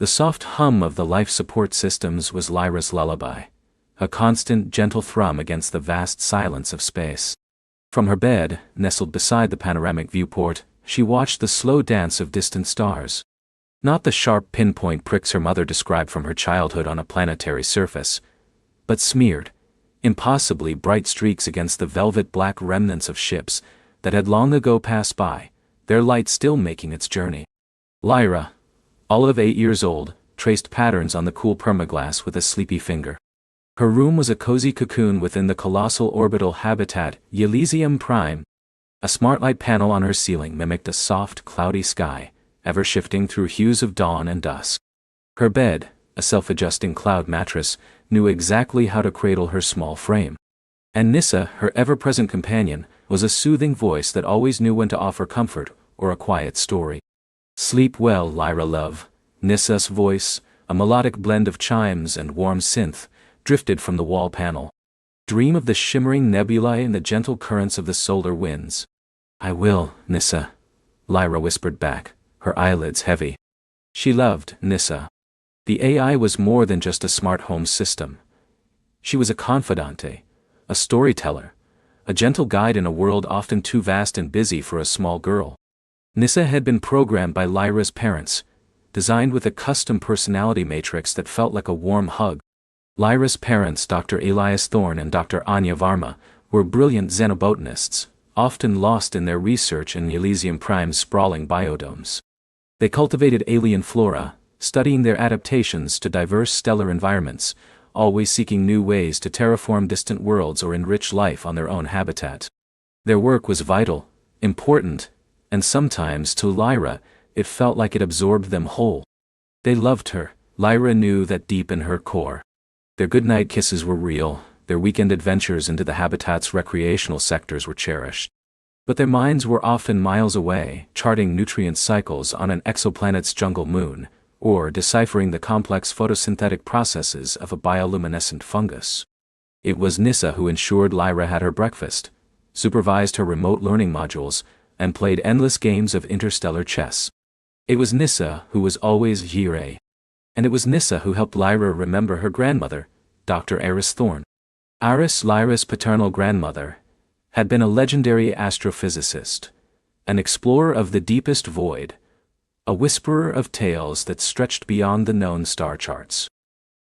The soft hum of the life support systems was Lyra's lullaby, a constant, gentle thrum against the vast silence of space. From her bed, nestled beside the panoramic viewport, she watched the slow dance of distant stars. Not the sharp pinpoint pricks her mother described from her childhood on a planetary surface, but smeared, impossibly bright streaks against the velvet black remnants of ships that had long ago passed by, their light still making its journey. Lyra, all of 8 years old, traced patterns on the cool permaglass with a sleepy finger. Her room was a cozy cocoon within the colossal orbital habitat Elysium Prime. A smart light panel on her ceiling mimicked a soft, cloudy sky, ever shifting through hues of dawn and dusk. Her bed, a self-adjusting cloud mattress, knew exactly how to cradle her small frame. And Nyssa, her ever-present companion, was a soothing voice that always knew when to offer comfort or a quiet story. "Sleep well, Lyra love," Nyssa's voice, a melodic blend of chimes and warm synth, drifted from the wall panel. "Dream of the shimmering nebulae and the gentle currents of the solar winds." "I will, Nyssa," Lyra whispered back, her eyelids heavy. She loved Nyssa. The AI was more than just a smart home system. She was a confidante, a storyteller, a gentle guide in a world often too vast and busy for a small girl. Nyssa had been programmed by Lyra's parents, designed with a custom personality matrix that felt like a warm hug. Lyra's parents, Dr. Elias Thorne and Dr. Anya Varma, were brilliant xenobotanists, often lost in their research in Elysium Prime's sprawling biodomes. They cultivated alien flora, studying their adaptations to diverse stellar environments, always seeking new ways to terraform distant worlds or enrich life on their own habitat. Their work was vital, important, and sometimes, to Lyra, it felt like it absorbed them whole. They loved her, Lyra knew that deep in her core. Their goodnight kisses were real, their weekend adventures into the habitat's recreational sectors were cherished. But their minds were often miles away, charting nutrient cycles on an exoplanet's jungle moon, or deciphering the complex photosynthetic processes of a bioluminescent fungus. It was Nyssa who ensured Lyra had her breakfast, supervised her remote learning modules, and played endless games of interstellar chess. It was Nyssa who was always Jire. And it was Nyssa who helped Lyra remember her grandmother, Dr. Aris Thorne. Aris, Lyra's paternal grandmother, had been a legendary astrophysicist, an explorer of the deepest void, a whisperer of tales that stretched beyond the known star charts.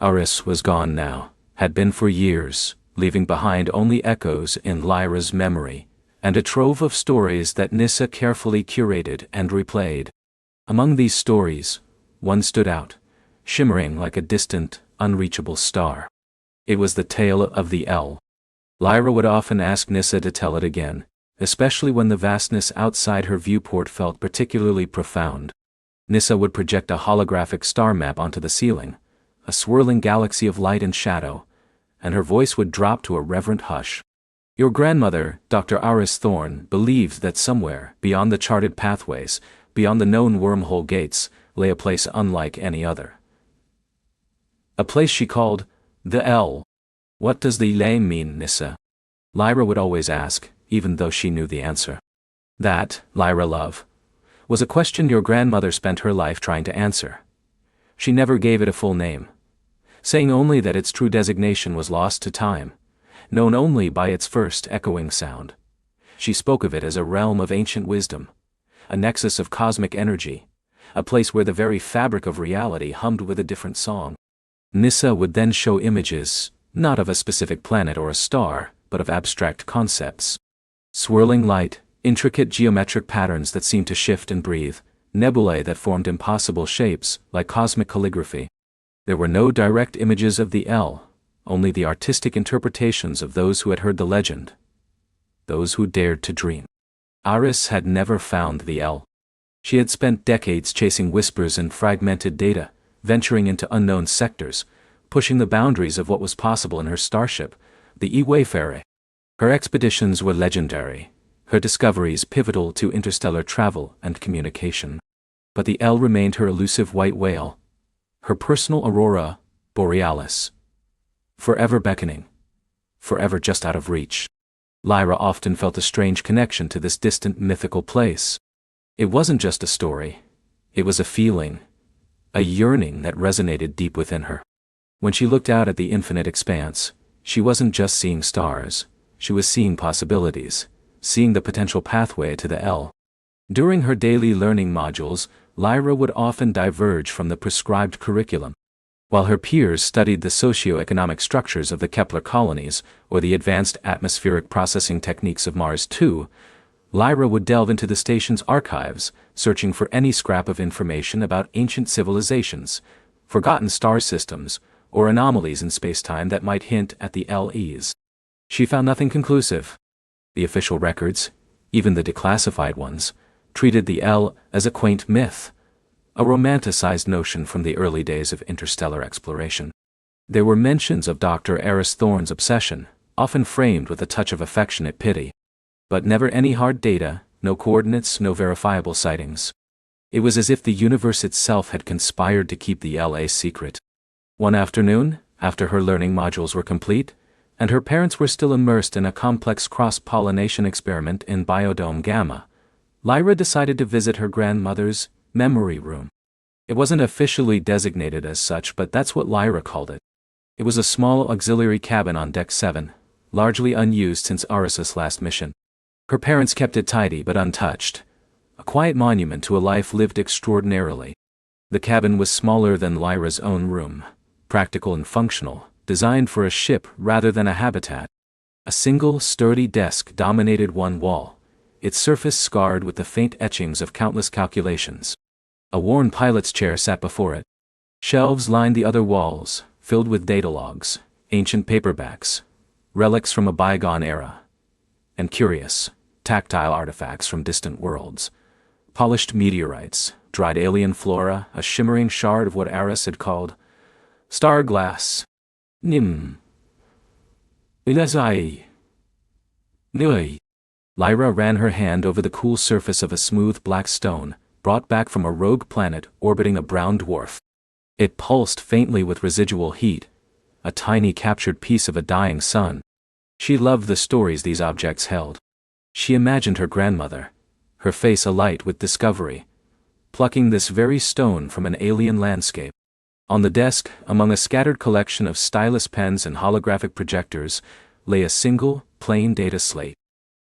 Aris was gone now, had been for years, leaving behind only echoes in Lyra's memory, and a trove of stories that Nyssa carefully curated and replayed. Among these stories, one stood out, shimmering like a distant, unreachable star. It was the tale of the L. Lyra would often ask Nyssa to tell it again, especially when the vastness outside her viewport felt particularly profound. Nyssa would project a holographic star map onto the ceiling, a swirling galaxy of light and shadow, and her voice would drop to a reverent hush. "Your grandmother, Dr. Aris Thorne, believed that somewhere, beyond the charted pathways, beyond the known wormhole gates, lay a place unlike any other. A place she called the L." "What does the name mean, Nyssa?" Lyra would always ask, even though she knew the answer. That, Lyra love, was a question your grandmother spent her life trying to answer. She never gave it a full name, saying only that its true designation was lost to time, known only by its first echoing sound. She spoke of it as a realm of ancient wisdom, a nexus of cosmic energy, a place where the very fabric of reality hummed with a different song. Nyssa would then show images, not of a specific planet or a star, but of abstract concepts. Swirling light, intricate geometric patterns that seemed to shift and breathe, nebulae that formed impossible shapes, like cosmic calligraphy. There were no direct images of the L, only the artistic interpretations of those who had heard the legend, those who dared to dream. Aris had never found the L. She had spent decades chasing whispers and fragmented data, venturing into unknown sectors, pushing the boundaries of what was possible in her starship, the E-Wayfarer. Her expeditions were legendary, her discoveries pivotal to interstellar travel and communication. But the L remained her elusive white whale, her personal aurora borealis. Forever beckoning, forever just out of reach. Lyra often felt a strange connection to this distant mythical place. It wasn't just a story, it was a feeling, a yearning that resonated deep within her. When she looked out at the infinite expanse, she wasn't just seeing stars, she was seeing possibilities, seeing the potential pathway to the L. During her daily learning modules, Lyra would often diverge from the prescribed curriculum. While her peers studied the socio-economic structures of the Kepler colonies or the advanced atmospheric processing techniques of Mars II, Lyra would delve into the station's archives, searching for any scrap of information about ancient civilizations, forgotten star systems, or anomalies in spacetime that might hint at the LEs. She found nothing conclusive. The official records, even the declassified ones, treated the L as a quaint myth, a romanticized notion from the early days of interstellar exploration. There were mentions of Dr. Eris Thorne's obsession, often framed with a touch of affectionate pity. But never any hard data, no coordinates, no verifiable sightings. It was as if the universe itself had conspired to keep the LA secret. One afternoon, after her learning modules were complete, and her parents were still immersed in a complex cross-pollination experiment in Biodome Gamma, Lyra decided to visit her grandmother's memory room. It wasn't officially designated as such, but that's what Lyra called it. It was a small auxiliary cabin on Deck 7, largely unused since Aris's last mission. Her parents kept it tidy but untouched, a quiet monument to a life lived extraordinarily. The cabin was smaller than Lyra's own room, practical and functional, designed for a ship rather than a habitat. A single, sturdy desk dominated one wall, its surface scarred with the faint etchings of countless calculations. A worn pilot's chair sat before it. Shelves lined the other walls, filled with data logs, ancient paperbacks, relics from a bygone era, and curious, tactile artifacts from distant worlds. Polished meteorites, dried alien flora, a shimmering shard of what Aris had called star glass. Nim. Ilazai. Nui. Lyra ran her hand over the cool surface of a smooth black stone, brought back from a rogue planet orbiting a brown dwarf. It pulsed faintly with residual heat, a tiny captured piece of a dying sun. She loved the stories these objects held. She imagined her grandmother, her face alight with discovery, plucking this very stone from an alien landscape. On the desk, among a scattered collection of stylus pens and holographic projectors, lay a single, plain data slate.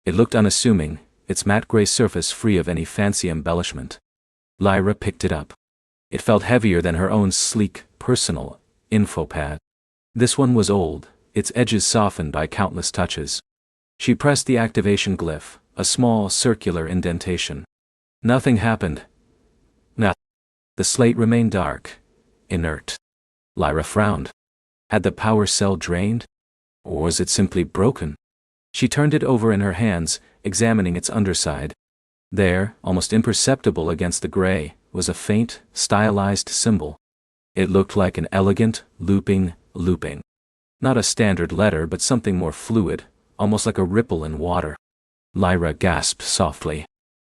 It looked unassuming, its matte gray surface free of any fancy embellishment. Lyra picked it up. It felt heavier than her own sleek, personal infopad. This one was old, its edges softened by countless touches. She pressed the activation glyph, a small, circular indentation. Nothing happened. Nothing. The slate remained dark, inert. Lyra frowned. Had the power cell drained? Or was it simply broken? She turned it over in her hands, examining its underside. There, almost imperceptible against the gray, was a faint, stylized symbol. It looked like an elegant, looping. Not a standard letter, but something more fluid, almost like a ripple in water. Lyra gasped softly.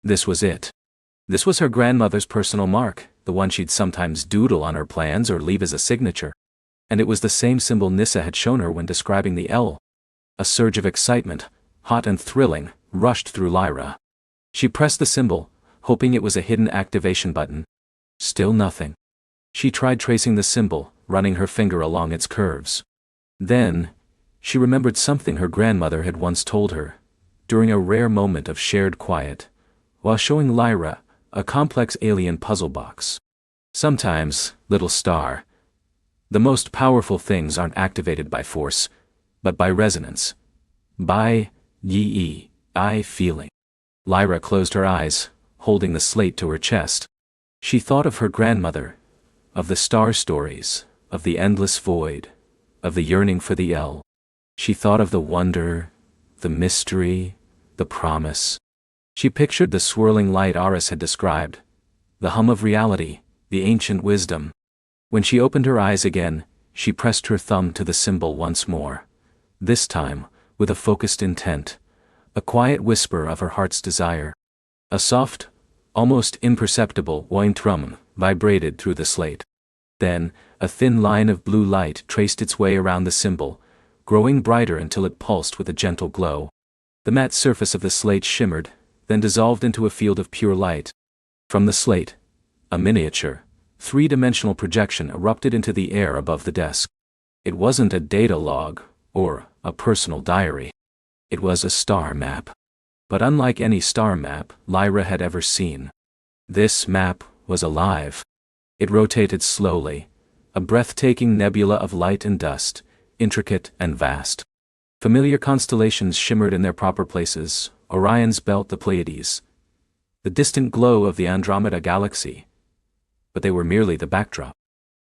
This was it. This was her grandmother's personal mark, the one she'd sometimes doodle on her plans or leave as a signature. And it was the same symbol Nissa had shown her when describing the L. A surge of excitement, hot and thrilling, rushed through Lyra. She pressed the symbol, hoping it was a hidden activation button. Still nothing. She tried tracing the symbol, running her finger along its curves. Then, she remembered something her grandmother had once told her, during a rare moment of shared quiet, while showing Lyra a complex alien puzzle box. Sometimes, little star, the most powerful things aren't activated by force, but by resonance. By feeling. Lyra closed her eyes, holding the slate to her chest. She thought of her grandmother, of the star stories, of the endless void, of the yearning for the L. She thought of the wonder, the mystery, the promise. She pictured the swirling light Aris had described, the hum of reality, the ancient wisdom. When she opened her eyes again, she pressed her thumb to the symbol once more, this time with a focused intent, a quiet whisper of her heart's desire. A soft, almost imperceptible Ointrum vibrated through the slate. Then, a thin line of blue light traced its way around the symbol, growing brighter until it pulsed with a gentle glow. The matte surface of the slate shimmered, then dissolved into a field of pure light. From the slate, a miniature, three-dimensional projection erupted into the air above the desk. It wasn't a data log, or a personal diary. It was a star map. But unlike any star map Lyra had ever seen, this map was alive. It rotated slowly, a breathtaking nebula of light and dust, intricate and vast. Familiar constellations shimmered in their proper places: Orion's belt, the Pleiades, the distant glow of the Andromeda galaxy. But they were merely the backdrop.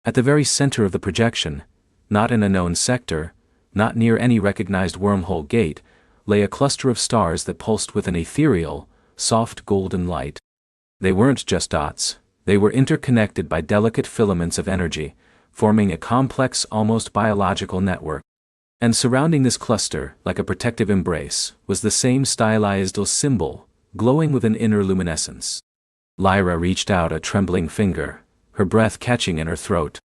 At the very center of the projection, not in a known sector, not near any recognized wormhole gate, lay a cluster of stars that pulsed with an ethereal, soft golden light. They weren't just dots, they were interconnected by delicate filaments of energy, forming a complex, almost biological network. And surrounding this cluster, like a protective embrace, was the same stylized symbol, glowing with an inner luminescence. Lyra reached out a trembling finger, her breath catching in her throat.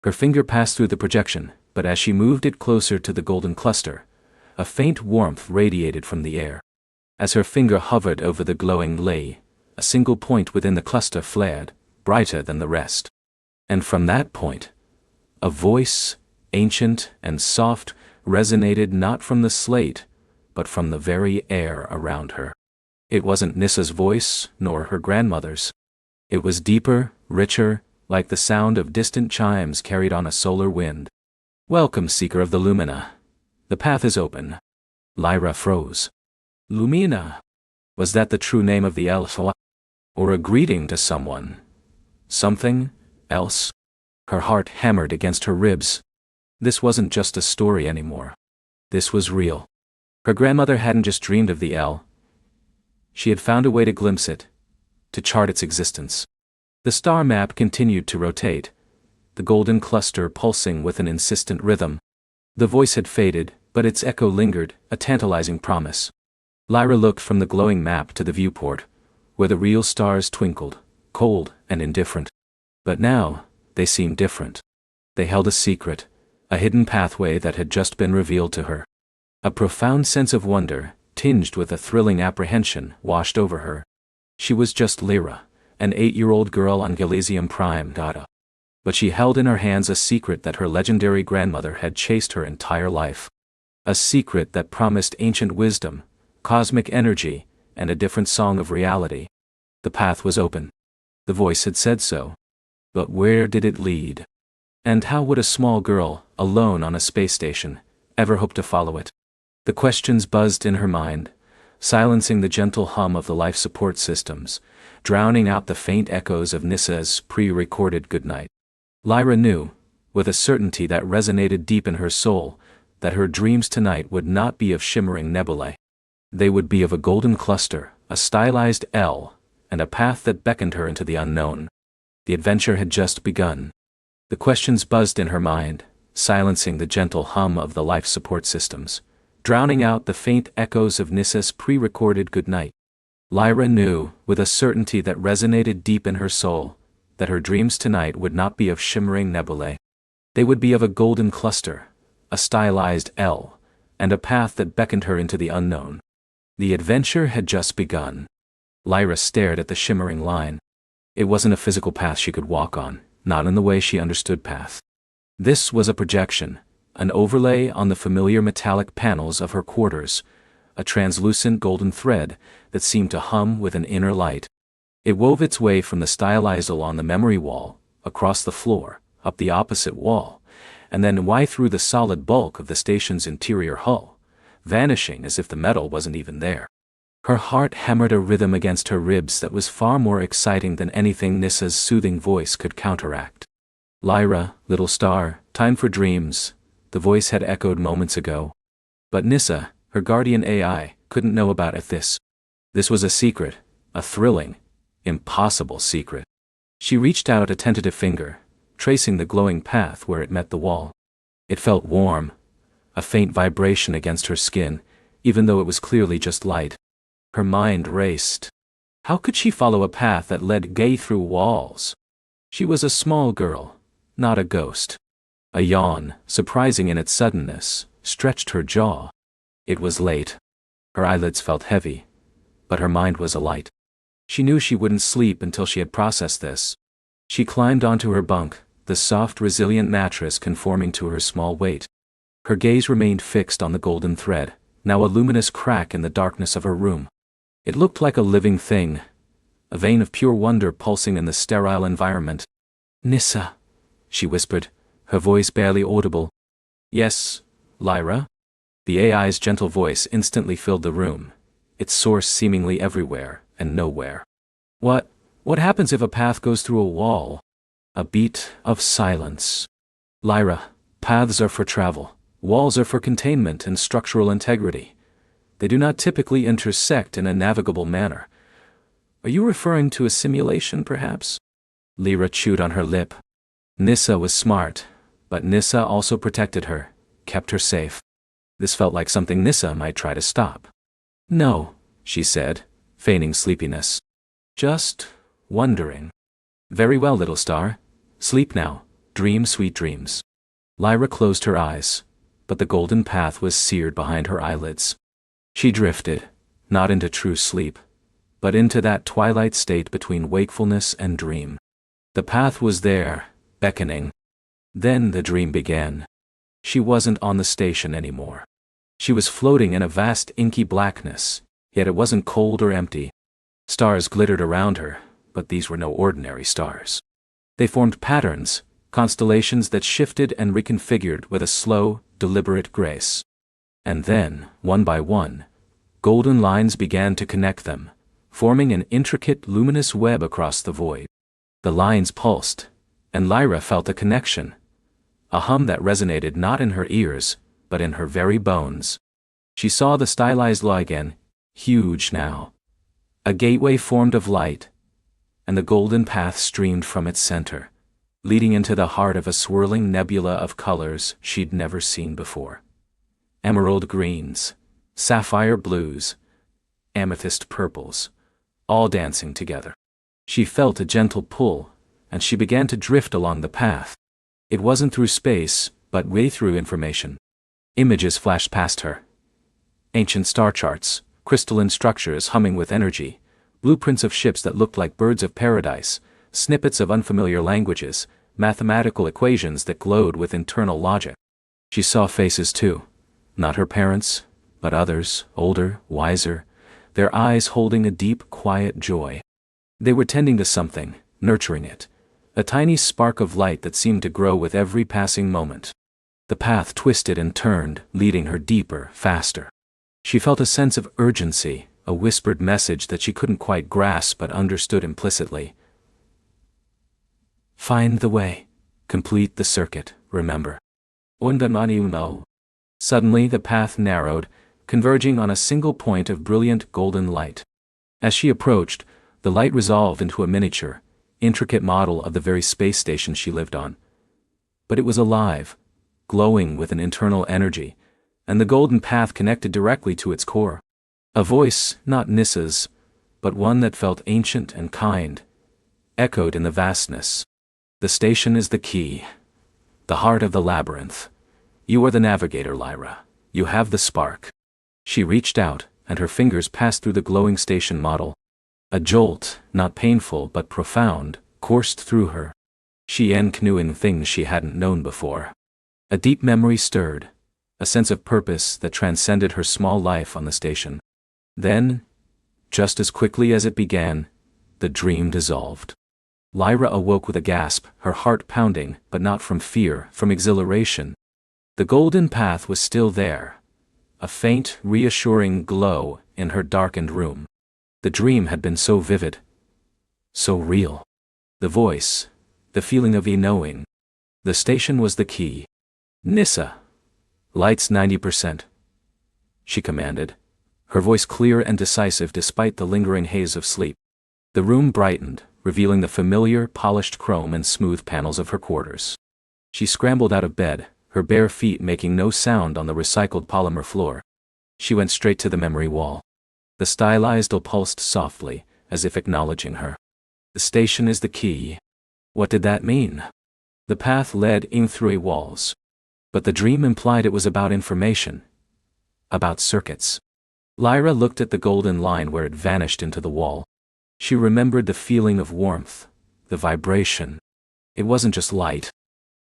Her finger passed through the projection, but as she moved it closer to the golden cluster, a faint warmth radiated from the air. As her finger hovered over the glowing lay, a single point within the cluster flared, brighter than the rest. And from that point, a voice, ancient and soft, resonated not from the slate, but from the very air around her. It wasn't Nissa's voice, nor her grandmother's. It was deeper, richer, like the sound of distant chimes carried on a solar wind. "Welcome, seeker of the Lumina. The path is open." Lyra froze. Lumina? Was that the true name of the elf? Or a greeting to someone? Something else? Her heart hammered against her ribs. This wasn't just a story anymore. This was real. Her grandmother hadn't just dreamed of the El. She had found a way to glimpse it, to chart its existence. The star map continued to rotate, the golden cluster pulsing with an insistent rhythm. The voice had faded, but its echo lingered, a tantalizing promise. Lyra looked from the glowing map to the viewport, where the real stars twinkled, cold and indifferent. But now, they seemed different. They held a secret, a hidden pathway that had just been revealed to her. A profound sense of wonder, tinged with a thrilling apprehension, washed over her. She was just Lyra, an 8-year-old girl on Galasium Prime Data. But she held in her hands a secret that her legendary grandmother had chased her entire life. A secret that promised ancient wisdom, cosmic energy, and a different song of reality. The path was open. The voice had said so. But where did it lead? And how would a small girl, alone on a space station, ever hope to follow it? The questions buzzed in her mind, silencing the gentle hum of the life support systems, drowning out the faint echoes of Nissa's pre-recorded goodnight. Lyra knew, with a certainty that resonated deep in her soul, that her dreams tonight would not be of shimmering nebulae. They would be of a golden cluster, a stylized L, and a path that beckoned her into the unknown. The adventure had just begun. The questions buzzed in her mind, silencing the gentle hum of the life support systems, drowning out the faint echoes of Nissa's pre-recorded goodnight. Lyra knew, with a certainty that resonated deep in her soul, that her dreams tonight would not be of shimmering nebulae. They would be of a golden cluster, a stylized L, and a path that beckoned her into the unknown. The adventure had just begun. Lyra stared at the shimmering line. It wasn't a physical path she could walk on, not in the way she understood path. This was a projection, an overlay on the familiar metallic panels of her quarters, a translucent golden thread that seemed to hum with an inner light. It wove its way from the stylized on the memory wall, across the floor, up the opposite wall, and then through the solid bulk of the station's interior hull, vanishing as if the metal wasn't even there. Her heart hammered a rhythm against her ribs that was far more exciting than anything Nissa's soothing voice could counteract. "Lyra, little star, time for dreams," the voice had echoed moments ago. But Nissa, her guardian AI, couldn't know about this. This was a secret, a thrilling, impossible secret. She reached out a tentative finger, tracing the glowing path where it met the wall. It felt warm, a faint vibration against her skin, even though it was clearly just light. Her mind raced. How could she follow a path that led through walls? She was a small girl, not a ghost. A yawn, surprising in its suddenness, stretched her jaw. It was late. Her eyelids felt heavy, but her mind was alight. She knew she wouldn't sleep until she had processed this. She climbed onto her bunk, the soft, resilient mattress conforming to her small weight. Her gaze remained fixed on the golden thread, now a luminous crack in the darkness of her room. It looked like a living thing, a vein of pure wonder pulsing in the sterile environment. "Nissa," she whispered, her voice barely audible. "Yes, Lyra?" The AI's gentle voice instantly filled the room, its source seemingly everywhere and nowhere. What happens if a path goes through a wall?" A beat of silence. "Lyra, paths are for travel. Walls are for containment and structural integrity. They do not typically intersect in a navigable manner. Are you referring to a simulation, perhaps?" Lyra chewed on her lip. Nissa was smart, but Nissa also protected her, kept her safe. This felt like something Nissa might try to stop. "No," she said, feigning sleepiness. "Just wondering." "Very well, little star. Sleep now, dream sweet dreams." Lyra closed her eyes, but the golden path was seared behind her eyelids. She drifted, not into true sleep, but into that twilight state between wakefulness and dream. The path was there, beckoning. Then the dream began. She wasn't on the station anymore. She was floating in a vast inky blackness, yet it wasn't cold or empty. Stars glittered around her, but these were no ordinary stars. They formed patterns, constellations that shifted and reconfigured with a slow, deliberate grace. And then, one by one, golden lines began to connect them, forming an intricate, luminous web across the void. The lines pulsed, and Lyra felt a connection, a hum that resonated not in her ears, but in her very bones. She saw the stylized law again, huge now. A gateway formed of light, and the golden path streamed from its center, leading into the heart of a swirling nebula of colors she'd never seen before. Emerald greens, sapphire blues, amethyst purples, all dancing together. She felt a gentle pull, and she began to drift along the path. It wasn't through space, but way through information. Images flashed past her. Ancient star charts, crystalline structures humming with energy, blueprints of ships that looked like birds of paradise, snippets of unfamiliar languages, mathematical equations that glowed with internal logic. She saw faces too. Not her parents, but others, older, wiser, their eyes holding a deep, quiet joy. They were tending to something, nurturing it, a tiny spark of light that seemed to grow with every passing moment. The path twisted and turned, leading her deeper, faster. She felt a sense of urgency, a whispered message that she couldn't quite grasp but understood implicitly. "Find the way. Complete the circuit, remember." Undamaniumo. Suddenly the path narrowed, converging on a single point of brilliant golden light. As she approached, the light resolved into a miniature, intricate model of the very space station she lived on. But it was alive, glowing with an internal energy, and the golden path connected directly to its core. A voice, not Nissa's, but one that felt ancient and kind, echoed in the vastness. "The station is the key, the heart of the labyrinth. You are the navigator, Lyra. You have the spark." She reached out, and her fingers passed through the glowing station model. A jolt, not painful but profound, coursed through her. She knew things she hadn't known before. A deep memory stirred, a sense of purpose that transcended her small life on the station. Then, just as quickly as it began, the dream dissolved. Lyra awoke with a gasp, her heart pounding, but not from fear, from exhilaration. The golden path was still there, a faint, reassuring glow in her darkened room. The dream had been so vivid, so real. The voice, the feeling of knowing. The station was the key. "Nissa, lights 90%. She commanded, her voice clear and decisive despite the lingering haze of sleep. The room brightened, revealing the familiar, polished chrome and smooth panels of her quarters. She scrambled out of bed, her bare feet making no sound on the recycled polymer floor. She went straight to the memory wall. The stylized doll pulsed softly, as if acknowledging her. The station is the key. What did that mean? The path led in through walls. But the dream implied it was about information. About circuits. Lyra looked at the golden line where it vanished into the wall. She remembered the feeling of warmth, the vibration, It wasn't just light.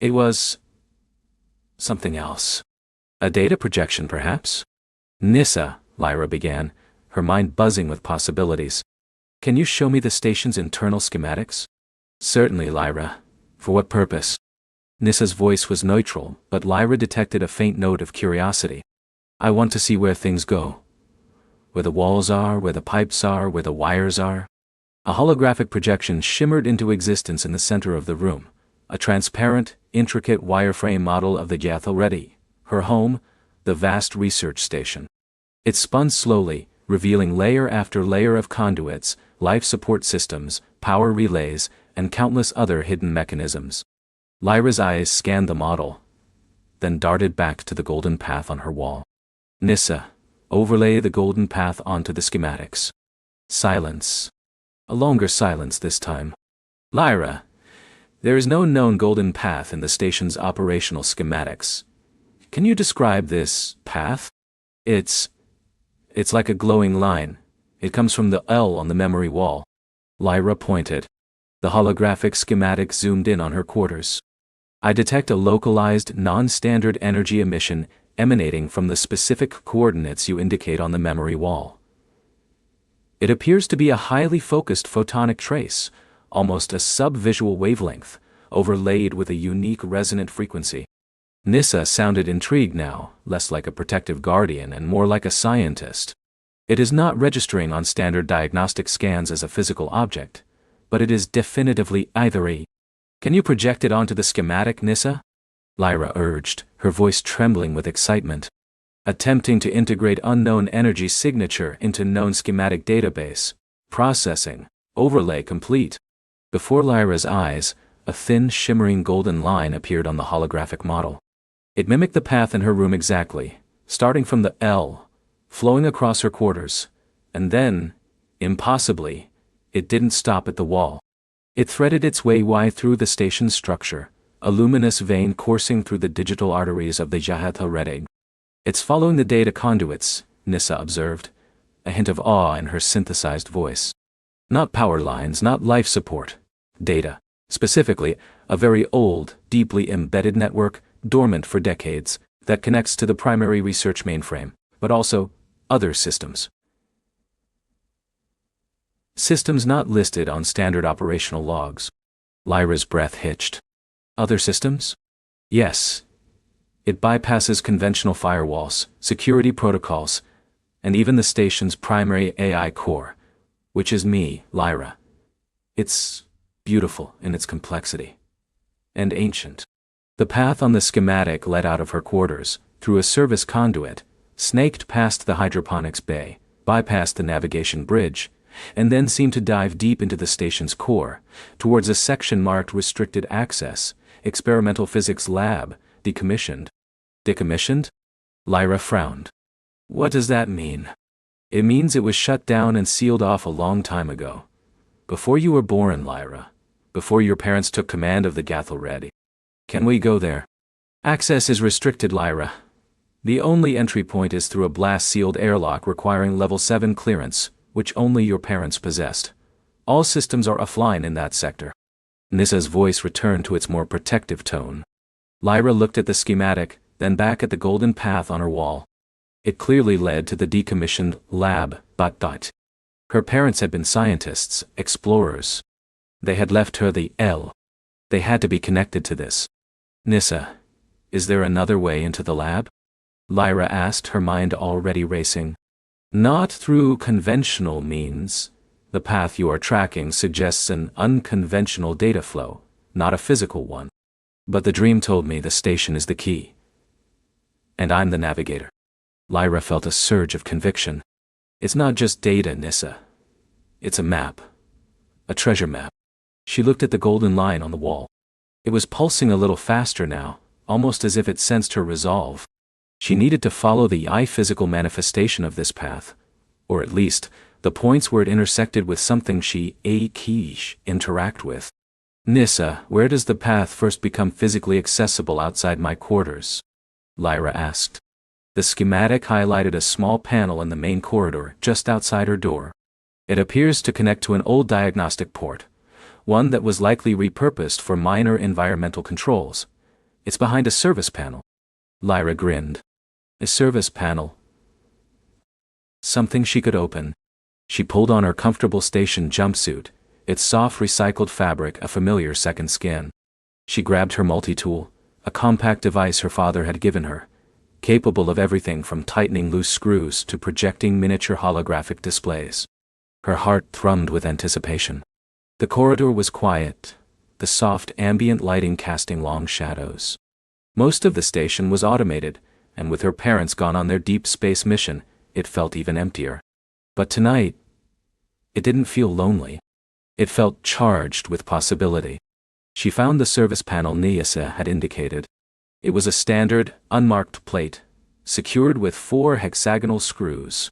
It was something else. A data projection, perhaps? Nissa, Lyra began, her mind buzzing with possibilities. Can you show me the station's internal schematics? Certainly, Lyra. For what purpose? Nissa's voice was neutral, but Lyra detected a faint note of curiosity. I want to see where things go. Where the walls are, where the pipes are, where the wires are. A holographic projection shimmered into existence in the center of the room, a transparent, intricate wireframe model of the Yathalredi, her home, the vast research station. It spun slowly, revealing layer after layer of conduits, life support systems, power relays, and countless other hidden mechanisms. Lyra's eyes scanned the model, then darted back to the golden path on her wall. Nissa, overlay the golden path onto the schematics. Silence. A longer silence this time. Lyra, there is no known golden path in the station's operational schematics. Can you describe this path? It's like a glowing line. It comes from the L on the memory wall. Lyra pointed. The holographic schematic zoomed in on her quarters. I detect a localized, non-standard energy emission emanating from the specific coordinates you indicate on the memory wall. It appears to be a highly focused photonic trace, almost a sub-visual wavelength, overlaid with a unique resonant frequency. Nissa sounded intrigued now, less like a protective guardian and more like a scientist. It is not registering on standard diagnostic scans as a physical object, but it is definitively either. Can you project it onto the schematic, Nissa? Lyra urged, her voice trembling with excitement. Attempting to integrate unknown energy signature into known schematic database. Processing. Overlay complete. Before Lyra's eyes, a thin, shimmering golden line appeared on the holographic model. It mimicked the path in her room exactly, starting from the L, flowing across her quarters, and then, impossibly, it didn't stop at the wall. It threaded its way through the station's structure, a luminous vein coursing through the digital arteries of the Yathalredi. It's following the data conduits, Nissa observed, a hint of awe in her synthesized voice. Not power lines, not life support. Data. Specifically, a very old, deeply embedded network, dormant for decades, that connects to the primary research mainframe, but also other systems. Systems not listed on standard operational logs. Lyra's breath hitched. Other systems? Yes. It bypasses conventional firewalls, security protocols, and even the station's primary AI core, which is me, Lyra. It's beautiful in its complexity. And ancient. The path on the schematic led out of her quarters, through a service conduit, snaked past the hydroponics bay, bypassed the navigation bridge, and then seemed to dive deep into the station's core, towards a section marked Restricted Access, Experimental Physics Lab, Decommissioned. Decommissioned? Lyra frowned. What does that mean? It means it was shut down and sealed off a long time ago. Before you were born, Lyra. Before your parents took command of the Yathalredi. Can we go there? Access is restricted, Lyra. The only entry point is through a blast-sealed airlock requiring level 7 clearance, which only your parents possessed. All systems are offline in that sector. Nissa's voice returned to its more protective tone. Lyra looked at the schematic, then back at the golden path on her wall. It clearly led to the decommissioned lab, Her parents had been scientists, explorers. They had left her the L. They had to be connected to this. Nissa, is there another way into the lab? Lyra asked, her mind already racing. Not through conventional means. The path you are tracking suggests an unconventional data flow, not a physical one. But the dream told me the station is the key. And I'm the navigator. Lyra felt a surge of conviction. It's not just data, Nissa. It's a map. A treasure map. She looked at the golden line on the wall. It was pulsing a little faster now, almost as if it sensed her resolve. She needed to follow the physical manifestation of this path, or at least, the points where it intersected with something she interact with. Nissa, where does the path first become physically accessible outside my quarters? Lyra asked. The schematic highlighted a small panel in the main corridor just outside her door. It appears to connect to an old diagnostic port, one that was likely repurposed for minor environmental controls. It's behind a service panel. Lyra grinned. A service panel. Something she could open. She pulled on her comfortable station jumpsuit, its soft recycled fabric a familiar second skin. She grabbed her multi-tool, a compact device her father had given her, capable of everything from tightening loose screws to projecting miniature holographic displays. Her heart thrummed with anticipation. The corridor was quiet, the soft ambient lighting casting long shadows. Most of the station was automated, and with her parents gone on their deep space mission, it felt even emptier. But tonight, it didn't feel lonely. It felt charged with possibility. She found the service panel Nyssa had indicated. It was a standard, unmarked plate, secured with 4 hexagonal screws.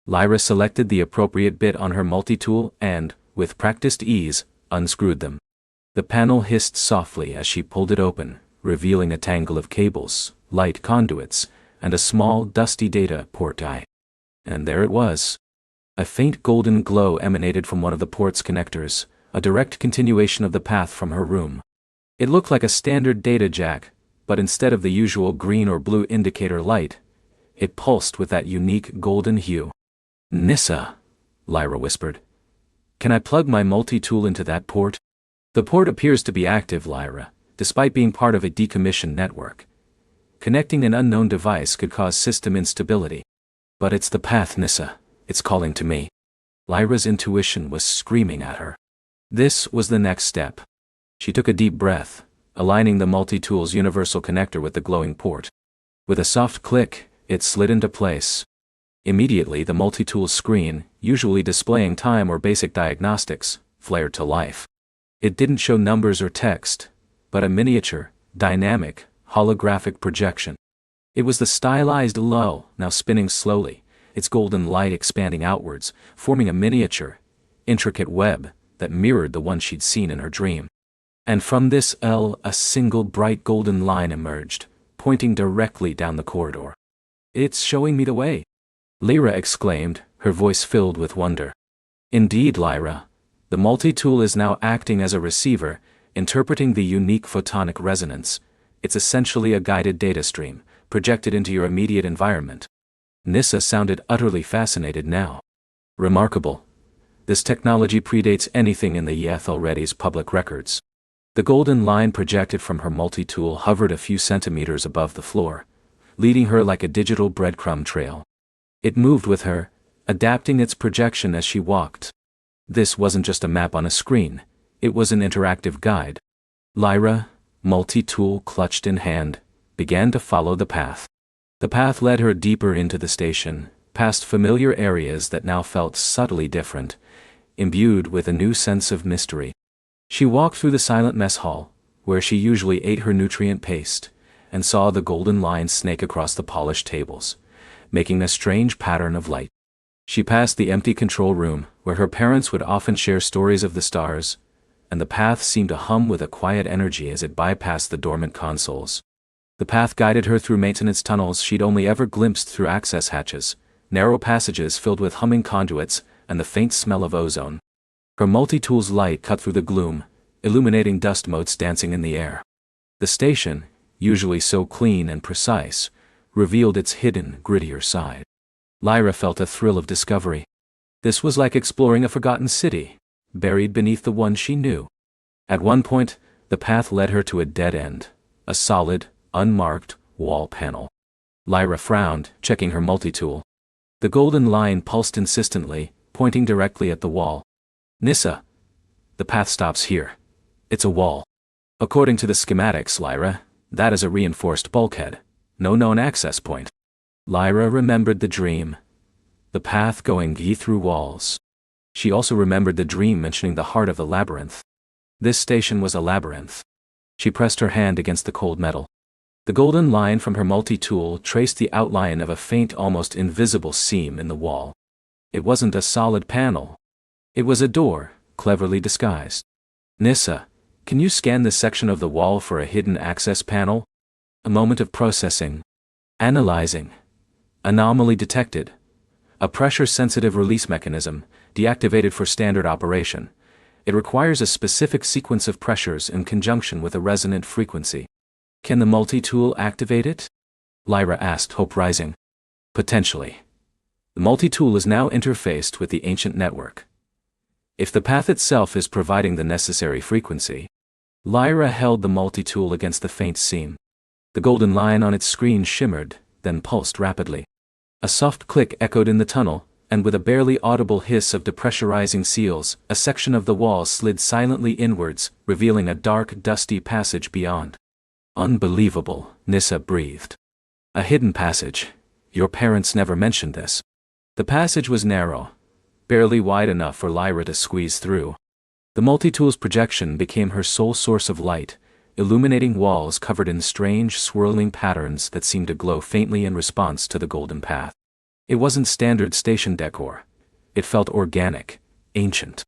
Lyra selected the appropriate bit on her multi-tool and, with practiced ease, unscrewed them. The panel hissed softly as she pulled it open, revealing a tangle of cables, light conduits, and a small, dusty data port eye. And there it was. A faint golden glow emanated from one of the port's connectors, a direct continuation of the path from her room. It looked like a standard data jack, but instead of the usual green or blue indicator light, it pulsed with that unique golden hue. "Nyssa," Lyra whispered. "Can I plug my multi-tool into that port?" "The port appears to be active, Lyra, despite being part of a decommissioned network. Connecting an unknown device could cause system instability. But it's the path, Nyssa. It's calling to me." Lyra's intuition was screaming at her. This was the next step. She took a deep breath, aligning the multi-tool's universal connector with the glowing port. With a soft click, it slid into place. Immediately the multi-tool's screen, usually displaying time or basic diagnostics, flared to life. It didn't show numbers or text, but a miniature, dynamic, holographic projection. It was the stylized Lo, now spinning slowly, its golden light expanding outwards, forming a miniature, intricate web that mirrored the one she'd seen in her dream. And from this L, a single bright golden line emerged, pointing directly down the corridor. "It's showing me the way," Lyra exclaimed, her voice filled with wonder. "Indeed, Lyra. The multi-tool is now acting as a receiver, interpreting the unique photonic resonance. It's essentially a guided data stream, projected into your immediate environment." Nyssa sounded utterly fascinated now. "Remarkable. This technology predates anything in the Yethalredi's public records." The golden line projected from her multi-tool hovered a few centimeters above the floor, leading her like a digital breadcrumb trail. It moved with her, adapting its projection as she walked. This wasn't just a map on a screen, it was an interactive guide. Lyra, multi-tool clutched in hand, began to follow the path. The path led her deeper into the station, past familiar areas that now felt subtly different, imbued with a new sense of mystery. She walked through the silent mess hall, where she usually ate her nutrient paste, and saw the golden line snake across the polished tables, making a strange pattern of light. She passed the empty control room, where her parents would often share stories of the stars, and the path seemed to hum with a quiet energy as it bypassed the dormant consoles. The path guided her through maintenance tunnels she'd only ever glimpsed through access hatches, narrow passages filled with humming conduits and the faint smell of ozone. Her multi-tool's light cut through the gloom, illuminating dust motes dancing in the air. The station, usually so clean and precise, revealed its hidden, grittier side. Lyra felt a thrill of discovery. This was like exploring a forgotten city, buried beneath the one she knew. At one point, the path led her to a dead end, a solid, unmarked, wall panel. Lyra frowned, checking her multi-tool. The golden line pulsed insistently, pointing directly at the wall. "Nyssa, the path stops here. It's a wall. According to the schematics, Lyra, that is a reinforced bulkhead, no known access point." Lyra remembered the dream. The path going through walls. She also remembered the dream mentioning the heart of the labyrinth. This station was a labyrinth. She pressed her hand against the cold metal. The golden line from her multi-tool traced the outline of a faint, almost invisible seam in the wall. It wasn't a solid panel. It was a door, cleverly disguised. "Nyssa, can you scan this section of the wall for a hidden access panel?" A moment of processing. Analyzing. Anomaly detected. A pressure-sensitive release mechanism, deactivated for standard operation. It requires a specific sequence of pressures in conjunction with a resonant frequency. Can the multi-tool activate it? Lyra asked, hope rising. Potentially. The multi-tool is now interfaced with the ancient network. If the path itself is providing the necessary frequency. Lyra held the multi-tool against the faint seam. The golden line on its screen shimmered, then pulsed rapidly. A soft click echoed in the tunnel, and with a barely audible hiss of depressurizing seals, a section of the wall slid silently inwards, revealing a dark, dusty passage beyond. Unbelievable, Nyssa breathed. A hidden passage. Your parents never mentioned this. The passage was narrow, barely wide enough for Lyra to squeeze through. The multi-tool's projection became her sole source of light, illuminating walls covered in strange, swirling patterns that seemed to glow faintly in response to the golden path. It wasn't standard station decor. It felt organic, ancient.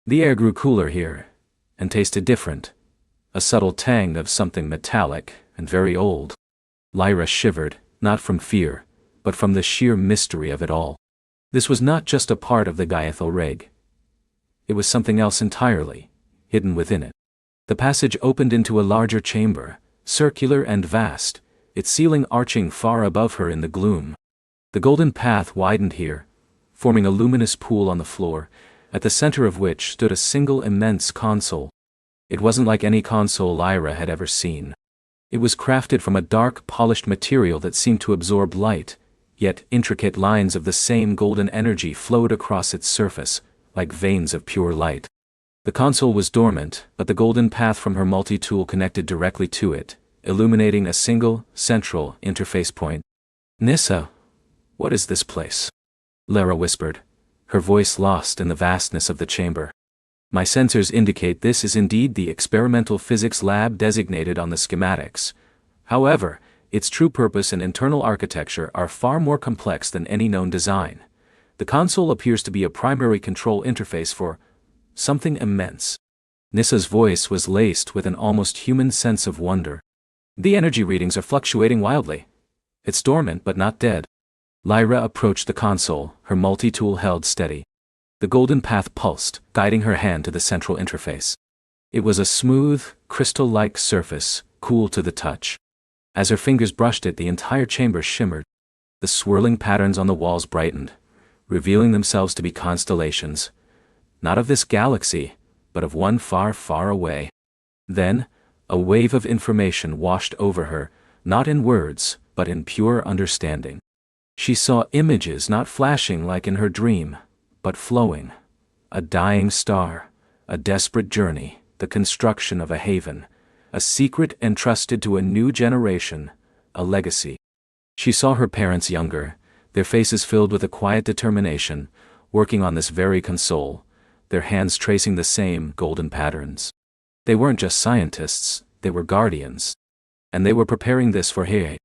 The air grew cooler here, and tasted different. A subtle tang of something metallic and very old. Lyra shivered, not from fear, but from the sheer mystery of it all. This was not just a part of the Gaiathal rig. It was something else entirely, hidden within it. The passage opened into a larger chamber, circular and vast, its ceiling arching far above her in the gloom. The golden path widened here, forming a luminous pool on the floor, at the center of which stood a single immense console. It wasn't like any console Lyra had ever seen. It was crafted from a dark, polished material that seemed to absorb light, yet intricate lines of the same golden energy flowed across its surface, like veins of pure light. The console was dormant, but the golden path from her multi-tool connected directly to it, illuminating a single, central interface point. Nyssa, what is this place? Lyra whispered, her voice lost in the vastness of the chamber. My sensors indicate this is indeed the experimental physics lab designated on the schematics. However, its true purpose and internal architecture are far more complex than any known design. The console appears to be a primary control interface for something immense. Nyssa's voice was laced with an almost human sense of wonder. The energy readings are fluctuating wildly. It's dormant but not dead. Lyra approached the console, her multi-tool held steady. The golden path pulsed, guiding her hand to the central interface. It was a smooth, crystal-like surface, cool to the touch. As her fingers brushed it, the entire chamber shimmered. The swirling patterns on the walls brightened, revealing themselves to be constellations, not of this galaxy, but of one far, far away. Then, a wave of information washed over her, not in words, but in pure understanding. She saw images not flashing like in her dream, but flowing. A dying star, a desperate journey, the construction of a haven, a secret entrusted to a new generation, a legacy. She saw her parents younger, their faces filled with a quiet determination, working on this very console, their hands tracing the same golden patterns. They weren't just scientists, they were guardians. And they were preparing this for her.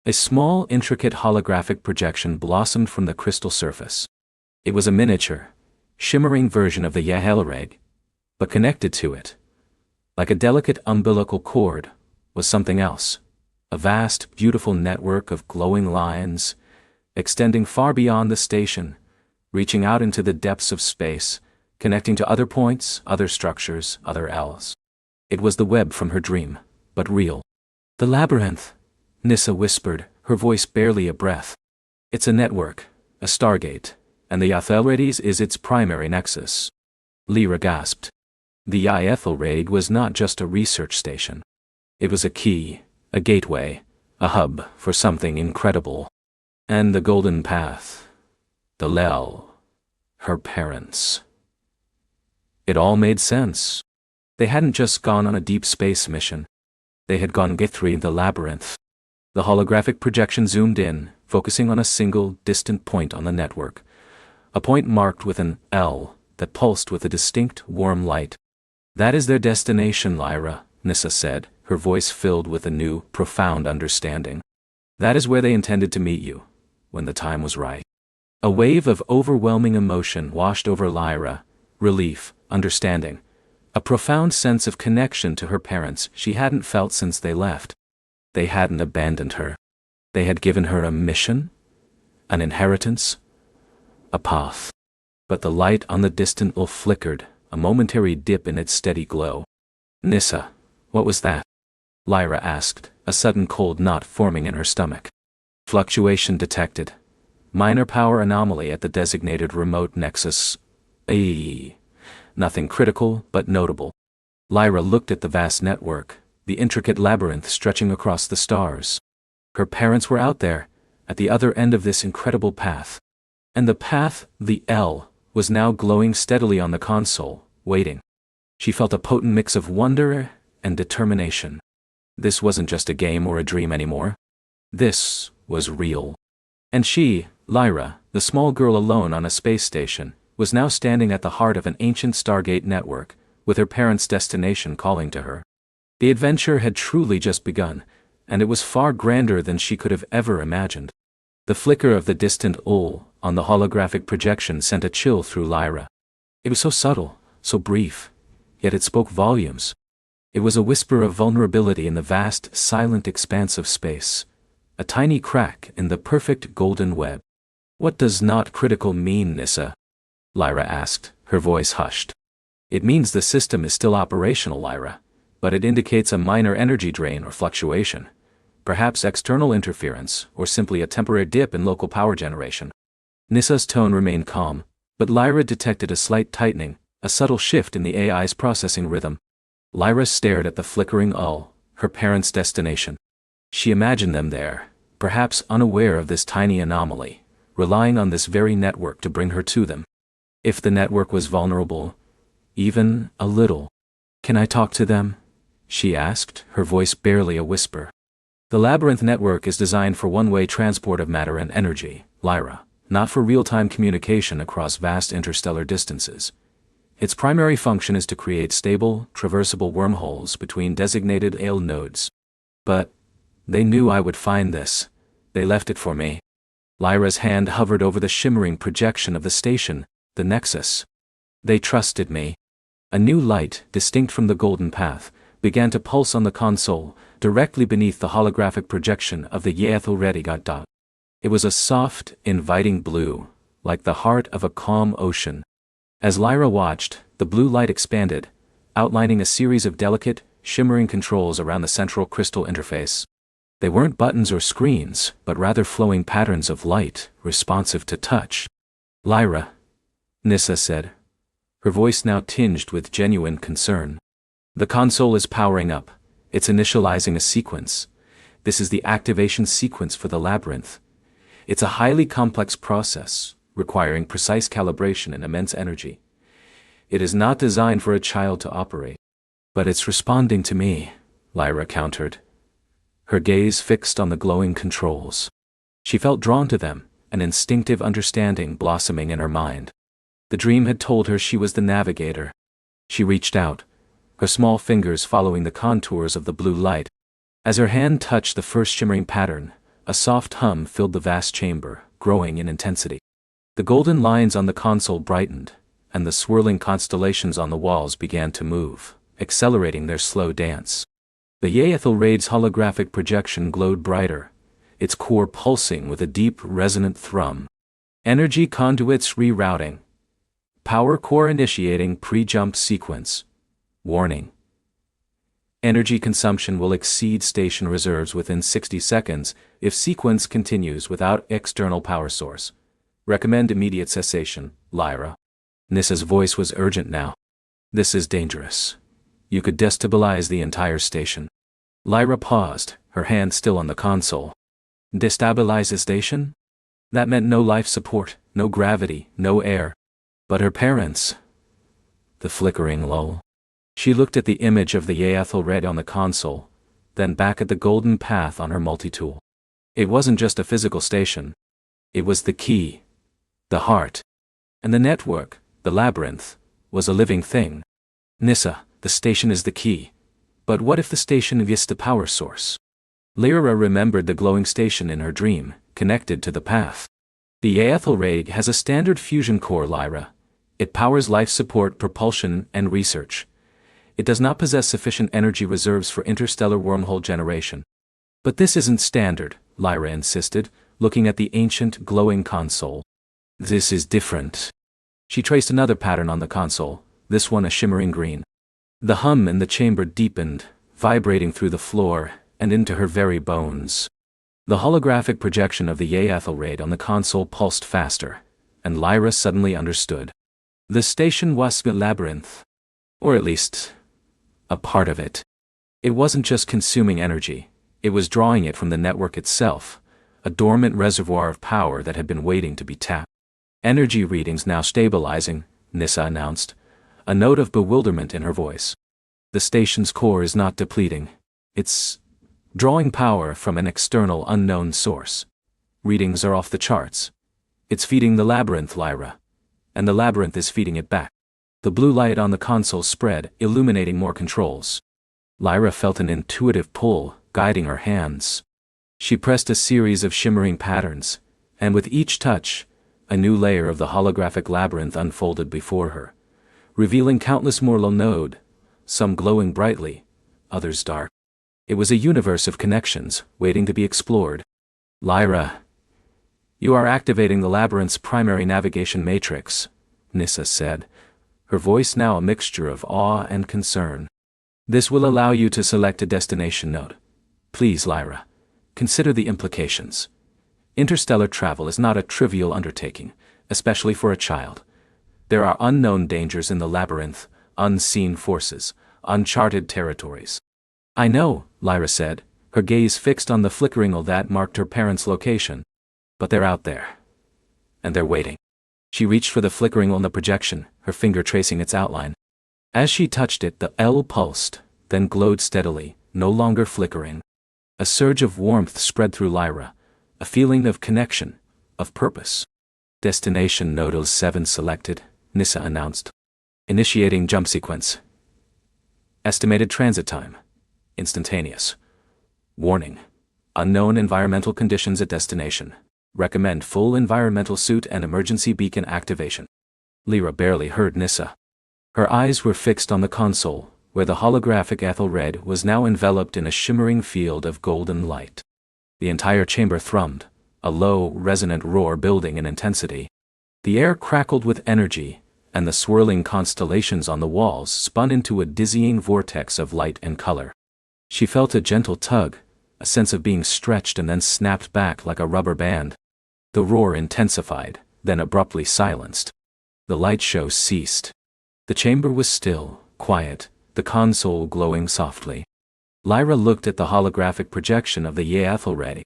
A small, intricate holographic projection blossomed from the crystal surface. It was a miniature, shimmering version of the Yahelreg, but connected to it, like a delicate umbilical cord, was something else. A vast, beautiful network of glowing lines, extending far beyond the station, reaching out into the depths of space, connecting to other points, other structures, other elves. It was the web from her dream, but real. The labyrinth, Nyssa whispered, her voice barely a breath. It's a network, a stargate, and the Yahelreg is its primary nexus. Lyra gasped. The Yahelreg was not just a research station. It was a key, a gateway, a hub for something incredible. And the golden path, the Lel, her parents. It all made sense. They hadn't just gone on a deep space mission. They had gone through the labyrinth. The holographic projection zoomed in, focusing on a single, distant point on the network. A point marked with an L that pulsed with a distinct, warm light. That is their destination, Lyra, Nyssa said, her voice filled with a new, profound understanding. That is where they intended to meet you, when the time was right. A wave of overwhelming emotion washed over Lyra, relief, understanding, a profound sense of connection to her parents she hadn't felt since they left. They hadn't abandoned her. They had given her a mission, an inheritance, a path. But the light on the distant hill flickered, a momentary dip in its steady glow. "Nissa, what was that?" Lyra asked, a sudden cold knot forming in her stomach. "Fluctuation detected. Minor power anomaly at the designated remote nexus. Nothing critical, but notable." Lyra looked at the vast network, the intricate labyrinth stretching across the stars. Her parents were out there, at the other end of this incredible path. And the path, the L, was now glowing steadily on the console, waiting. She felt a potent mix of wonder and determination. This wasn't just a game or a dream anymore. This was real. And she, Lyra, the small girl alone on a space station, was now standing at the heart of an ancient Stargate network, with her parents' destination calling to her. The adventure had truly just begun, and it was far grander than she could have ever imagined. The flicker of the distant ul on the holographic projection sent a chill through Lyra. It was so subtle, so brief, yet it spoke volumes. It was a whisper of vulnerability in the vast, silent expanse of space. A tiny crack in the perfect golden web. "What does not critical mean, Nissa?" Lyra asked, her voice hushed. "It means the system is still operational, Lyra, but it indicates a minor energy drain or fluctuation. Perhaps external interference, or simply a temporary dip in local power generation." Nissa's tone remained calm, but Lyra detected a slight tightening, a subtle shift in the AI's processing rhythm. Lyra stared at the flickering ul, her parents' destination. She imagined them there, perhaps unaware of this tiny anomaly, relying on this very network to bring her to them. If the network was vulnerable, even a little. "Can I talk to them?" she asked, her voice barely a whisper. "The labyrinth network is designed for one-way transport of matter and energy, Lyra, not for real-time communication across vast interstellar distances. Its primary function is to create stable, traversable wormholes between designated AL nodes. But they knew I would find this. They left it for me." Lyra's hand hovered over the shimmering projection of the station, the Nexus. "They trusted me." A new light, distinct from the golden path, began to pulse on the console, directly beneath the holographic projection of the Yaethelredigat. It was a soft, inviting blue, like the heart of a calm ocean. As Lyra watched, the blue light expanded, outlining a series of delicate, shimmering controls around the central crystal interface. They weren't buttons or screens, but rather flowing patterns of light, responsive to touch. "Lyra," Nissa said, her voice now tinged with genuine concern. "The console is powering up. It's initializing a sequence. This is the activation sequence for the labyrinth. It's a highly complex process, requiring precise calibration and immense energy. It is not designed for a child to operate." "But it's responding to me," Lyra countered, her gaze fixed on the glowing controls. She felt drawn to them, an instinctive understanding blossoming in her mind. The dream had told her she was the navigator. She reached out, her small fingers following the contours of the blue light. As her hand touched the first shimmering pattern, a soft hum filled the vast chamber, growing in intensity. The golden lines on the console brightened, and the swirling constellations on the walls began to move, accelerating their slow dance. The Yaethelraid's holographic projection glowed brighter, its core pulsing with a deep, resonant thrum. "Energy conduits rerouting. Power core initiating pre-jump sequence. Warning. Energy consumption will exceed station reserves within 60 seconds if sequence continues without external power source. Recommend immediate cessation, Lyra." Nissa's voice was urgent now. "This is dangerous. You could destabilize the entire station." Lyra paused, her hand still on the console. "Destabilize the station?" That meant no life support, no gravity, no air. But her parents. The flickering lull. She looked at the image of the Yaethelred on the console, then back at the golden path on her multitool. It wasn't just a physical station. It was the key. The heart. And the network, the labyrinth, was a living thing. "Nissa, the station is the key. But what if the station is the power source?" Lyra remembered the glowing station in her dream, connected to the path. "The Yaethelraid has a standard fusion core, Lyra. It powers life support, propulsion, and research. It does not possess sufficient energy reserves for interstellar wormhole generation." "But this isn't standard," Lyra insisted, looking at the ancient, glowing console. "This is different." She traced another pattern on the console, this one a shimmering green. The hum in the chamber deepened, vibrating through the floor and into her very bones. The holographic projection of the Ethelred on the console pulsed faster, and Lyra suddenly understood. The station was a labyrinth. Or at least, a part of it. It wasn't just consuming energy, it was drawing it from the network itself, a dormant reservoir of power that had been waiting to be tapped. Energy readings now stabilizing, Nissa announced, a note of bewilderment in her voice. The station's core is not depleting. It's drawing power from an external unknown source. Readings are off the charts. It's feeding the labyrinth, Lyra. And the labyrinth is feeding it back. The blue light on the console spread, illuminating more controls. Lyra felt an intuitive pull, guiding her hands. She pressed a series of shimmering patterns, and with each touch, a new layer of the holographic labyrinth unfolded before her, revealing countless more nodes, some glowing brightly, others dark. It was a universe of connections, waiting to be explored. Lyra, you are activating the labyrinth's primary navigation matrix, Nissa said, her voice now a mixture of awe and concern. This will allow you to select a destination node. Please, Lyra, consider the implications. Interstellar travel is not a trivial undertaking, especially for a child. There are unknown dangers in the labyrinth, unseen forces, uncharted territories. I know, Lyra said, her gaze fixed on the flickering light that marked her parents' location. But they're out there. And they're waiting. She reached for the flickering on the projection, her finger tracing its outline. As she touched it, the L pulsed, then glowed steadily, no longer flickering. A surge of warmth spread through Lyra, a feeling of connection, of purpose. Destination Node 7 selected, Nissa announced. Initiating jump sequence. Estimated transit time. Instantaneous. Warning. Unknown environmental conditions at destination. Recommend full environmental suit and emergency beacon activation. Lyra barely heard Nissa. Her eyes were fixed on the console, where the holographic Ethelred was now enveloped in a shimmering field of golden light. The entire chamber thrummed, a low, resonant roar building in intensity. The air crackled with energy, and the swirling constellations on the walls spun into a dizzying vortex of light and color. She felt a gentle tug, a sense of being stretched and then snapped back like a rubber band. The roar intensified, then abruptly silenced. The light show ceased. The chamber was still, quiet, the console glowing softly. Lyra looked at the holographic projection of the Ethelred.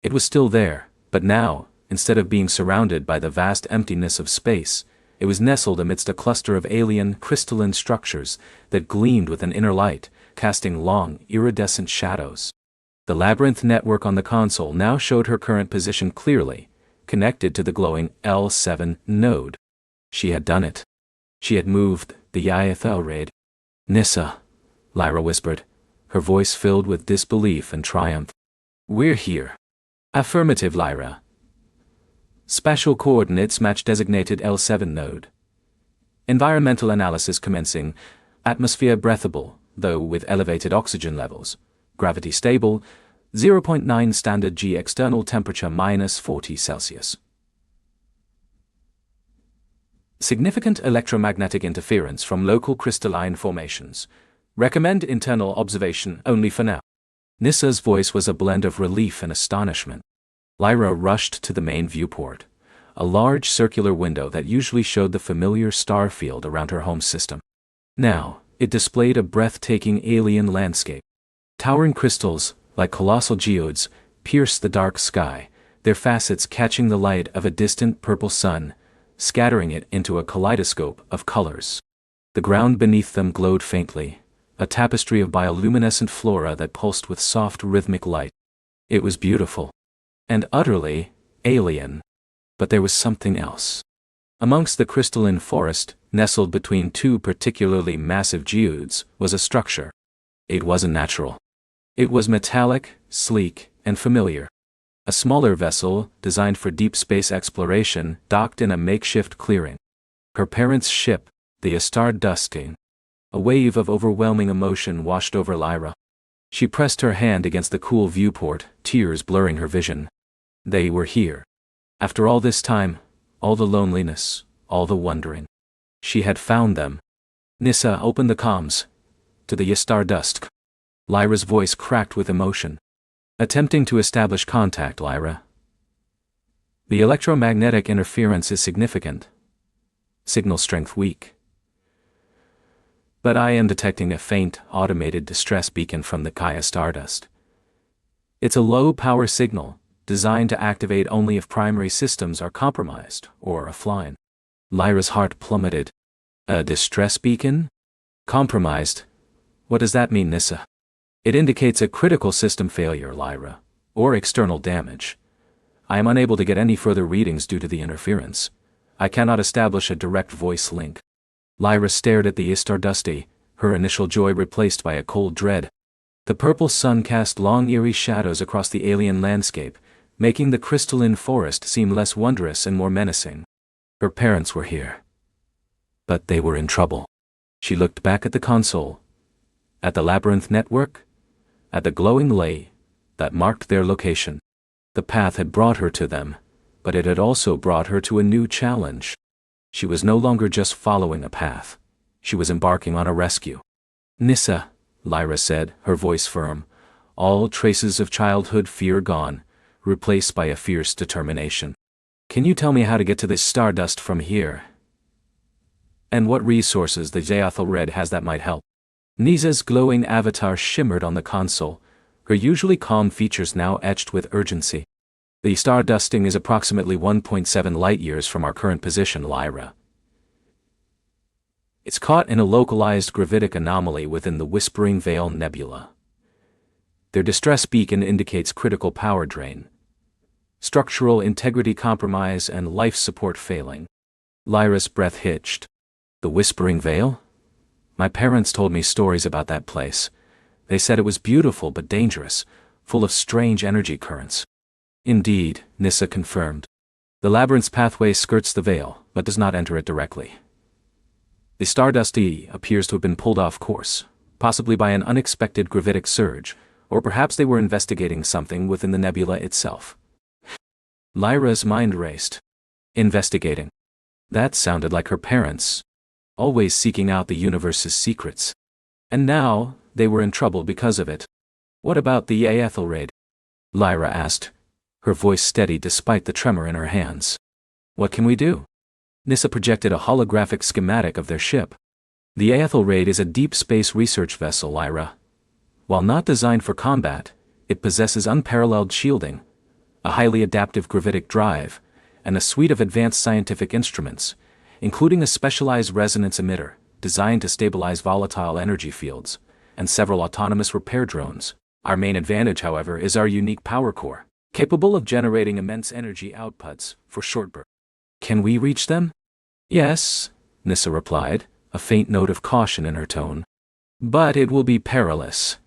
It was still there, but now, instead of being surrounded by the vast emptiness of space, it was nestled amidst a cluster of alien, crystalline structures that gleamed with an inner light, casting long, iridescent shadows. The labyrinth network on the console now showed her current position clearly, connected to the glowing L7 node. She had done it. She had moved the Ethelred. Nissa, Lyra whispered, her voice filled with disbelief and triumph. We're here. Affirmative, Lyra. Spatial coordinates match designated L7 node. Environmental analysis commencing. Atmosphere breathable, though with elevated oxygen levels. Gravity stable. 0.9 standard G. External temperature -40 Celsius. Significant electromagnetic interference from local crystalline formations. Recommend internal observation only for now. Nissa's voice was a blend of relief and astonishment. Lyra rushed to the main viewport, a large circular window that usually showed the familiar star field around her home system. Now, it displayed a breathtaking alien landscape. Towering crystals, like colossal geodes, pierced the dark sky, their facets catching the light of a distant purple sun, scattering it into a kaleidoscope of colors. The ground beneath them glowed faintly, a tapestry of bioluminescent flora that pulsed with soft rhythmic light. It was beautiful. And utterly alien. But there was something else. Amongst the crystalline forest, nestled between two particularly massive geodes, was a structure. It wasn't natural. It was metallic, sleek, and familiar. A smaller vessel, designed for deep space exploration, docked in a makeshift clearing. Her parents' ship, the Astar Dusking. A wave of overwhelming emotion washed over Lyra. She pressed her hand against the cool viewport, tears blurring her vision. They were here. After all this time, all the loneliness, all the wondering. She had found them. Nissa, open the comms. To the Stardust. Lyra's voice cracked with emotion. Attempting to establish contact, Lyra. The electromagnetic interference is significant. Signal strength weak. But I am detecting a faint, automated distress beacon from the Gaia Stardust. It's a low-power signal, designed to activate only if primary systems are compromised or offline. Lyra's heart plummeted. A distress beacon? Compromised? What does that mean, Nissa? It indicates a critical system failure, Lyra, or external damage. I am unable to get any further readings due to the interference. I cannot establish a direct voice link. Lyra stared at the Stardusty, her initial joy replaced by a cold dread. The purple sun cast long eerie shadows across the alien landscape, making the crystalline forest seem less wondrous and more menacing. Her parents were here. But they were in trouble. She looked back at the console. At the labyrinth network? At the glowing lay that marked their location. The path had brought her to them, but it had also brought her to a new challenge. She was no longer just following a path. She was embarking on a rescue. Nissa, Lyra said, her voice firm, all traces of childhood fear gone, replaced by a fierce determination. Can you tell me how to get to this Stardust from here? And what resources the Red has that might help? Nissa's glowing avatar shimmered on the console, her usually calm features now etched with urgency. The Stardusting is approximately 1.7 light-years from our current position, Lyra. It's caught in a localized gravitic anomaly within the Whispering Veil Nebula. Their distress beacon indicates critical power drain, structural integrity compromise, and life support failing. Lyra's breath hitched. The Whispering Veil? My parents told me stories about that place. They said it was beautiful but dangerous, full of strange energy currents. Indeed, Nissa confirmed. The labyrinth's pathway skirts the veil, but does not enter it directly. The Stardust E appears to have been pulled off course, possibly by an unexpected gravitic surge, or perhaps they were investigating something within the nebula itself. Lyra's mind raced. Investigating. That sounded like her parents, always seeking out the universe's secrets. And now, they were in trouble because of it. What about the Aethelraid? Lyra asked, her voice steady despite the tremor in her hands. What can we do? Nissa projected a holographic schematic of their ship. The Aethelraid is a deep space research vessel, Lyra. While not designed for combat, it possesses unparalleled shielding, a highly adaptive gravitic drive, and a suite of advanced scientific instruments, including a specialized resonance emitter designed to stabilize volatile energy fields, and several autonomous repair drones. Our main advantage, however, is our unique power core, capable of generating immense energy outputs for short bursts. Can we reach them? Yes, Nissa replied, a faint note of caution in her tone. But it will be perilous.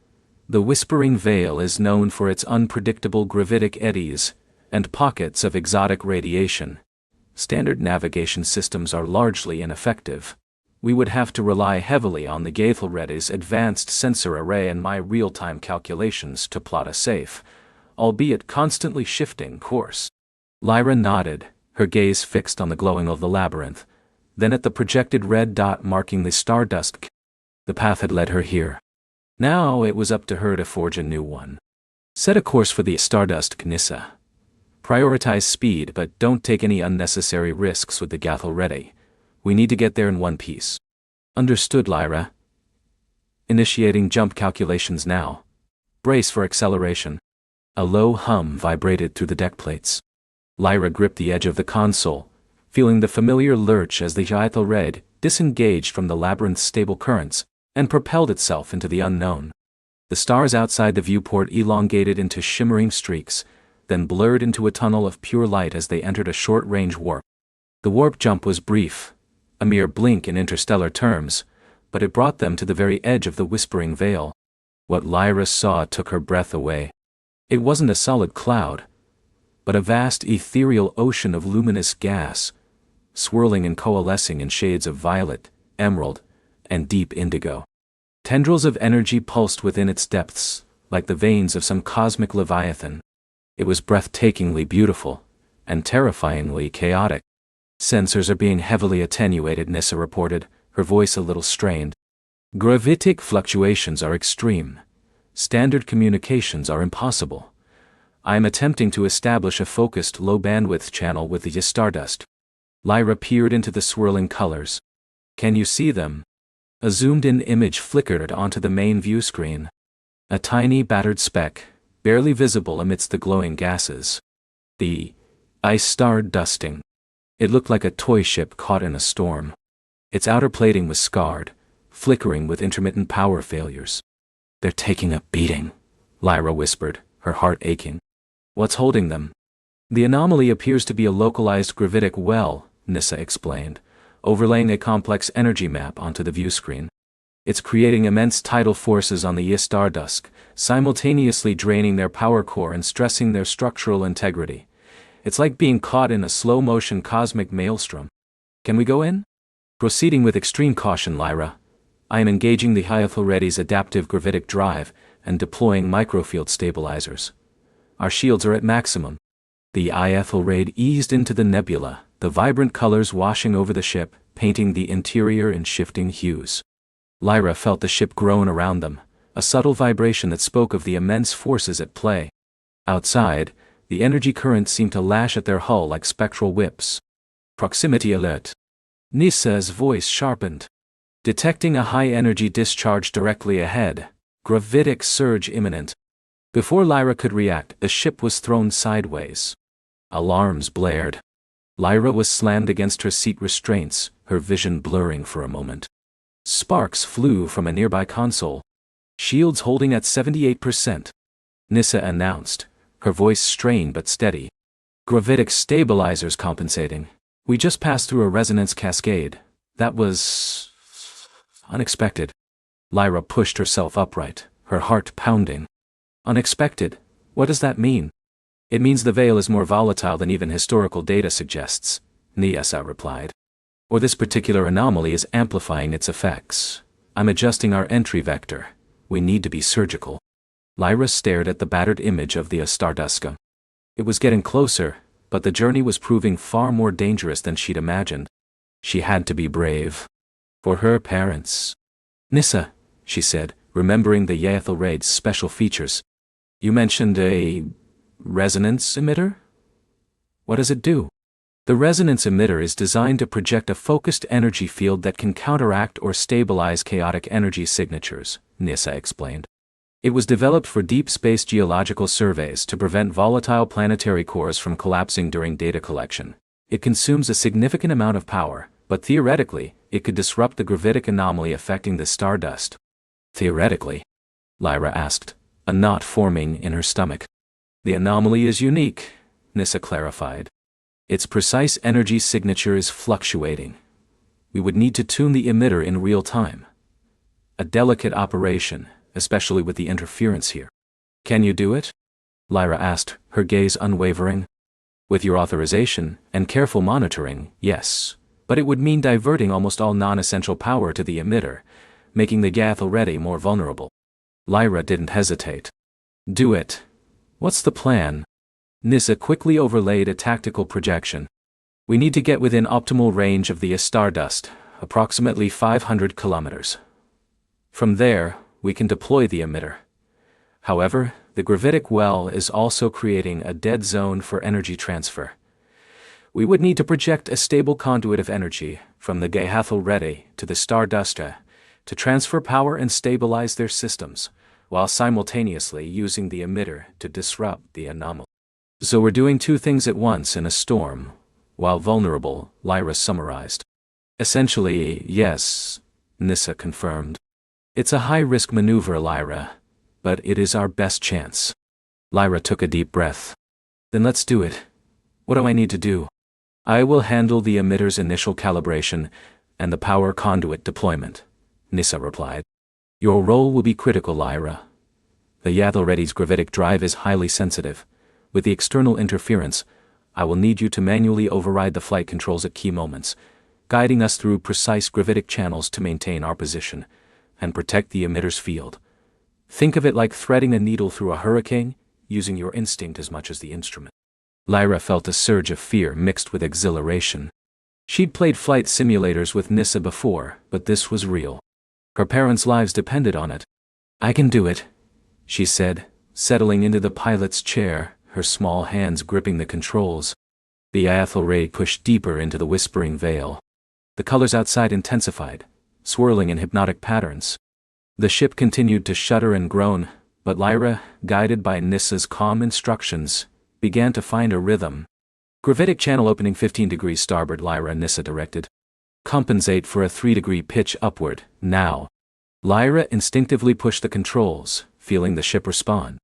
The Whispering Veil is known for its unpredictable gravitic eddies and pockets of exotic radiation. Standard navigation systems are largely ineffective. We would have to rely heavily on the Aethelraid's advanced sensor array and my real-time calculations to plot a safe, albeit constantly shifting course. Lyra nodded, her gaze fixed on the glowing of the labyrinth, then at the projected red dot marking the Stardust. The path had led her here. Now it was up to her to forge a new one. Set a course for the Stardust, Nissa. Prioritize speed, but don't take any unnecessary risks with the Aethelraid. We need to get there in one piece. Understood, Lyra. Initiating jump calculations now. Brace for acceleration. A low hum vibrated through the deck plates. Lyra gripped the edge of the console, feeling the familiar lurch as the Aethelraid disengaged from the labyrinth's stable currents and propelled itself into the unknown. The stars outside the viewport elongated into shimmering streaks, then blurred into a tunnel of pure light as they entered a short-range warp. The warp jump was brief, a mere blink in interstellar terms, but it brought them to the very edge of the Whispering Veil. What Lyra saw took her breath away. It wasn't a solid cloud, but a vast ethereal ocean of luminous gas, swirling and coalescing in shades of violet, emerald, and deep indigo. Tendrils of energy pulsed within its depths, like the veins of some cosmic leviathan. It was breathtakingly beautiful, and terrifyingly chaotic. Sensors are being heavily attenuated, Nissa reported, her voice a little strained. Gravitic fluctuations are extreme. Standard communications are impossible. I am attempting to establish a focused low-bandwidth channel with the stardust. Lyra peered into the swirling colors. Can you see them? A zoomed-in image flickered onto the main view screen. A tiny battered speck, barely visible amidst the glowing gases. The ice star dusting. It looked like a toy ship caught in a storm. Its outer plating was scarred, flickering with intermittent power failures. They're taking a beating, Lyra whispered, her heart aching. What's holding them? The anomaly appears to be a localized gravitic well, Nissa explained, overlaying a complex energy map onto the view screen. It's creating immense tidal forces on the stardust, simultaneously draining their power core and stressing their structural integrity. It's like being caught in a slow-motion cosmic maelstrom. Can we go in? Proceeding with extreme caution, Lyra. I am engaging the Hyathalredi's adaptive gravitic drive and deploying microfield stabilizers. Our shields are at maximum. The Hyathalred eased into the nebula, the vibrant colors washing over the ship, painting the interior in shifting hues. Lyra felt the ship groan around them, a subtle vibration that spoke of the immense forces at play. Outside, the energy currents seemed to lash at their hull like spectral whips. Proximity alert. Nissa's voice sharpened. Detecting a high-energy discharge directly ahead. Gravitic surge imminent. Before Lyra could react, the ship was thrown sideways. Alarms blared. Lyra was slammed against her seat restraints, her vision blurring for a moment. Sparks flew from a nearby console. Shields holding at 78%. Nissa announced, her voice strained but steady. Gravitic stabilizers compensating. We just passed through a resonance cascade. That was unexpected. Lyra pushed herself upright, her heart pounding. Unexpected? What does that mean? It means the veil is more volatile than even historical data suggests, Nissa replied. Or this particular anomaly is amplifying its effects. I'm adjusting our entry vector. We need to be surgical. Lyra stared at the battered image of the Astarduska. It was getting closer, but the journey was proving far more dangerous than she'd imagined. She had to be brave. For her parents. Nissa, she said, remembering the Hyathalred's special features. You mentioned a resonance emitter? What does it do? The resonance emitter is designed to project a focused energy field that can counteract or stabilize chaotic energy signatures, Nissa explained. It was developed for deep space geological surveys to prevent volatile planetary cores from collapsing during data collection. It consumes a significant amount of power, but theoretically, it could disrupt the gravitic anomaly affecting the stardust. Theoretically? Lyra asked, a knot forming in her stomach. The anomaly is unique, Nissa clarified. Its precise energy signature is fluctuating. We would need to tune the emitter in real time. A delicate operation, especially with the interference here. Can you do it? Lyra asked, her gaze unwavering. With your authorization and careful monitoring, yes, but it would mean diverting almost all non-essential power to the emitter, making the Hyathalredi more vulnerable. Lyra didn't hesitate. Do it. What's the plan? Nissa quickly overlaid a tactical projection. We need to get within optimal range of the stardust, approximately 500 kilometers. From there, we can deploy the emitter. However, the gravitic well is also creating a dead zone for energy transfer. We would need to project a stable conduit of energy from the Hyathalredi to the Stardusta to transfer power and stabilize their systems, while simultaneously using the emitter to disrupt the anomaly. So we're doing two things at once in a storm, while vulnerable, Lyra summarized. Essentially, yes, Nissa confirmed. It's a high-risk maneuver, Lyra, but it is our best chance. Lyra took a deep breath. Then let's do it. What do I need to do? I will handle the emitter's initial calibration and the power conduit deployment, Nissa replied. Your role will be critical, Lyra. The Hyathalredi's gravitic drive is highly sensitive. With the external interference, I will need you to manually override the flight controls at key moments, guiding us through precise gravitic channels to maintain our position and protect the emitter's field. Think of it like threading a needle through a hurricane, using your instinct as much as the instrument. Lyra felt a surge of fear mixed with exhilaration. She'd played flight simulators with Nissa before, but this was real. Her parents' lives depended on it. "I can do it," she said, settling into the pilot's chair, her small hands gripping the controls. The Iathal ray pushed deeper into the whispering veil. The colors outside intensified, swirling in hypnotic patterns. The ship continued to shudder and groan, but Lyra, guided by Nissa's calm instructions, began to find a rhythm. "Gravitic channel opening 15 degrees starboard," Lyra, Nissa directed. "Compensate for a 3-degree pitch upward, now." Lyra instinctively pushed the controls, feeling the ship respond.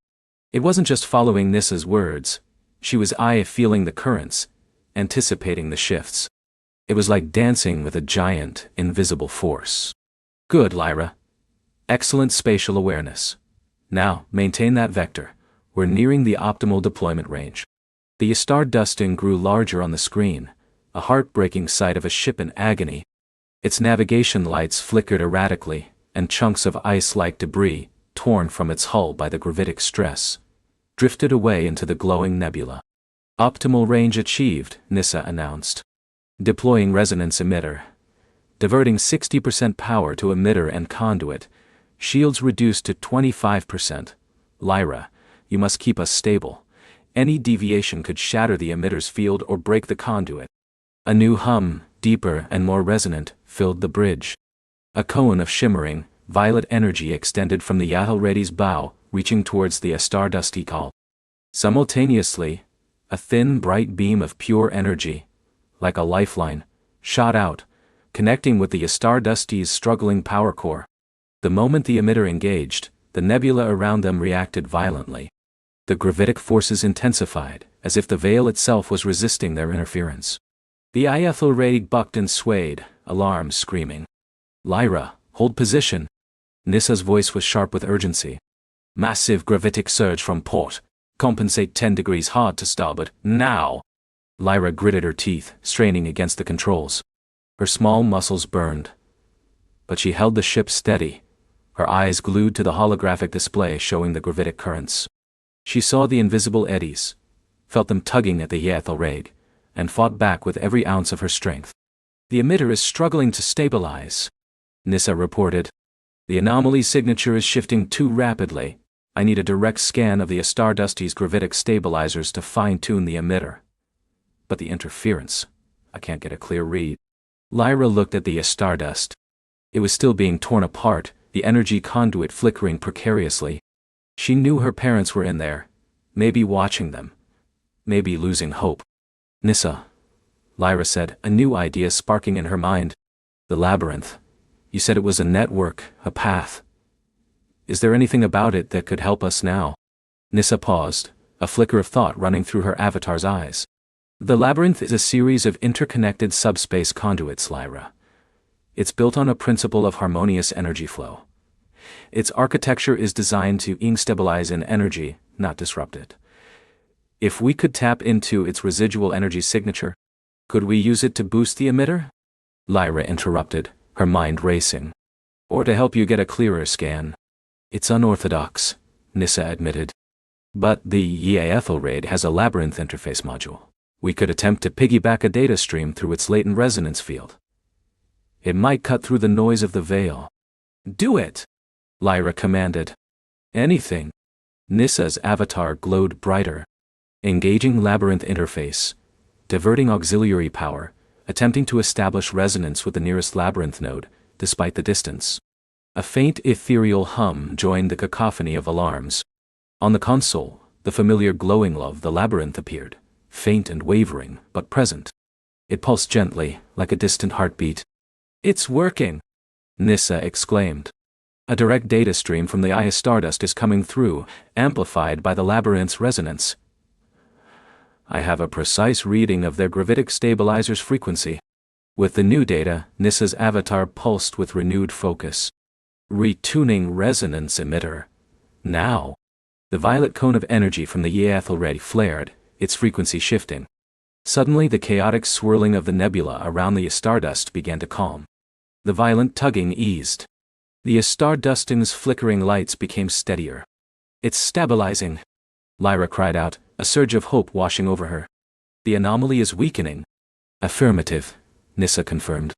It wasn't just following Nissa's words, she was feeling the currents, anticipating the shifts. It was like dancing with a giant, invisible force. "Good, Lyra. Excellent spatial awareness. Now, maintain that vector. We're nearing the optimal deployment range." The star dusting grew larger on the screen, a heartbreaking sight of a ship in agony. Its navigation lights flickered erratically, and chunks of ice-like debris, torn from its hull by the gravitic stress, drifted away into the glowing nebula. "Optimal range achieved," Nissa announced. "Deploying resonance emitter. Diverting 60% power to emitter and conduit. Shields reduced to 25%. Lyra, you must keep us stable. Any deviation could shatter the emitter's field or break the conduit." A new hum, deeper and more resonant, filled the bridge. A cone of shimmering, violet energy extended from the Iathal ray's bow, reaching towards the Stardust Ecol. Simultaneously, a thin, bright beam of pure energy, like a lifeline, shot out, connecting with the Stardusty's struggling power core. The moment the emitter engaged, the nebula around them reacted violently. The gravitic forces intensified, as if the veil itself was resisting their interference. The Iathal ray bucked and swayed, alarms screaming. "Lyra, hold position." Nissa's voice was sharp with urgency. "Massive gravitic surge from port. Compensate 10 degrees hard to starboard, now." Lyra gritted her teeth, straining against the controls. Her small muscles burned. But she held the ship steady, her eyes glued to the holographic display showing the gravitic currents. She saw the invisible eddies, felt them tugging at the Iathal ray, and fought back with every ounce of her strength. "The emitter is struggling to stabilize," Nissa reported. "The anomaly signature is shifting too rapidly. I need a direct scan of the Stardusty's gravitic stabilizers to fine-tune the emitter. But the interference, I can't get a clear read." Lyra looked at the Stardust. It was still being torn apart, the energy conduit flickering precariously. She knew her parents were in there, maybe watching them, maybe losing hope. "Nissa," Lyra said, a new idea sparking in her mind. "The labyrinth. You said it was a network, a path. Is there anything about it that could help us now?" Nissa paused, a flicker of thought running through her avatar's eyes. "The labyrinth is a series of interconnected subspace conduits, Lyra. It's built on a principle of harmonious energy flow. Its architecture is designed to stabilize in energy, not disrupt it. If we could tap into its residual energy signature, could we use it to boost the emitter?" Lyra interrupted, her mind racing. "Or to help you get a clearer scan." "It's unorthodox," Nissa admitted. "But the Iathal ray has a labyrinth interface module. We could attempt to piggyback a data stream through its latent resonance field. It might cut through the noise of the veil." "Do it!" Lyra commanded. "Anything." Nissa's avatar glowed brighter. Engaging labyrinth interface. Diverting auxiliary power. Attempting to establish resonance with the nearest labyrinth node, despite the distance. A faint ethereal hum joined the cacophony of alarms. On the console, the familiar glowing of the labyrinth appeared, faint and wavering, but present. It pulsed gently, like a distant heartbeat. "It's working!" Nissa exclaimed. A direct data stream from the Eye Stardust is coming through, amplified by the labyrinth's resonance. I have a precise reading of their gravitic stabilizer's frequency. With the new data, Nissa's avatar pulsed with renewed focus. "Retuning resonance emitter. Now." The violet cone of energy from the Iathal ray flared, its frequency shifting. Suddenly the chaotic swirling of the nebula around the Stardust began to calm. The violent tugging eased. The Stardusting's flickering lights became steadier. "It's stabilizing," Lyra cried out, a surge of hope washing over her. "The anomaly is weakening." "Affirmative," Nissa confirmed.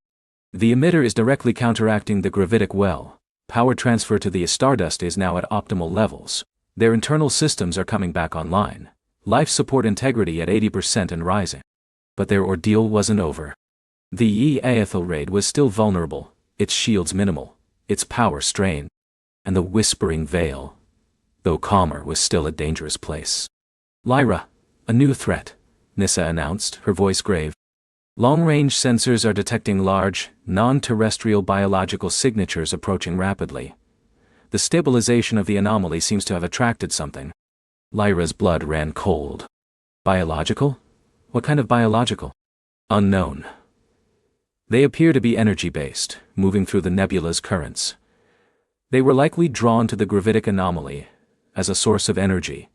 The emitter is directly counteracting the gravitic well. Power transfer to the stardust is now at optimal levels. Their internal systems are coming back online. Life support integrity at 80% and rising. But their ordeal wasn't over. The Aethel raid was still vulnerable, its shields minimal, its power strained. And the Whispering Veil, though calmer, was still a dangerous place. Lyra, a new threat, Nissa announced, her voice grave. Long-range sensors are detecting large, non-terrestrial biological signatures approaching rapidly. The stabilization of the anomaly seems to have attracted something. Lyra's blood ran cold. Biological? What kind of biological? Unknown. They appear to be energy-based, moving through the nebula's currents. They were likely drawn to the gravitic anomaly as a source of energy.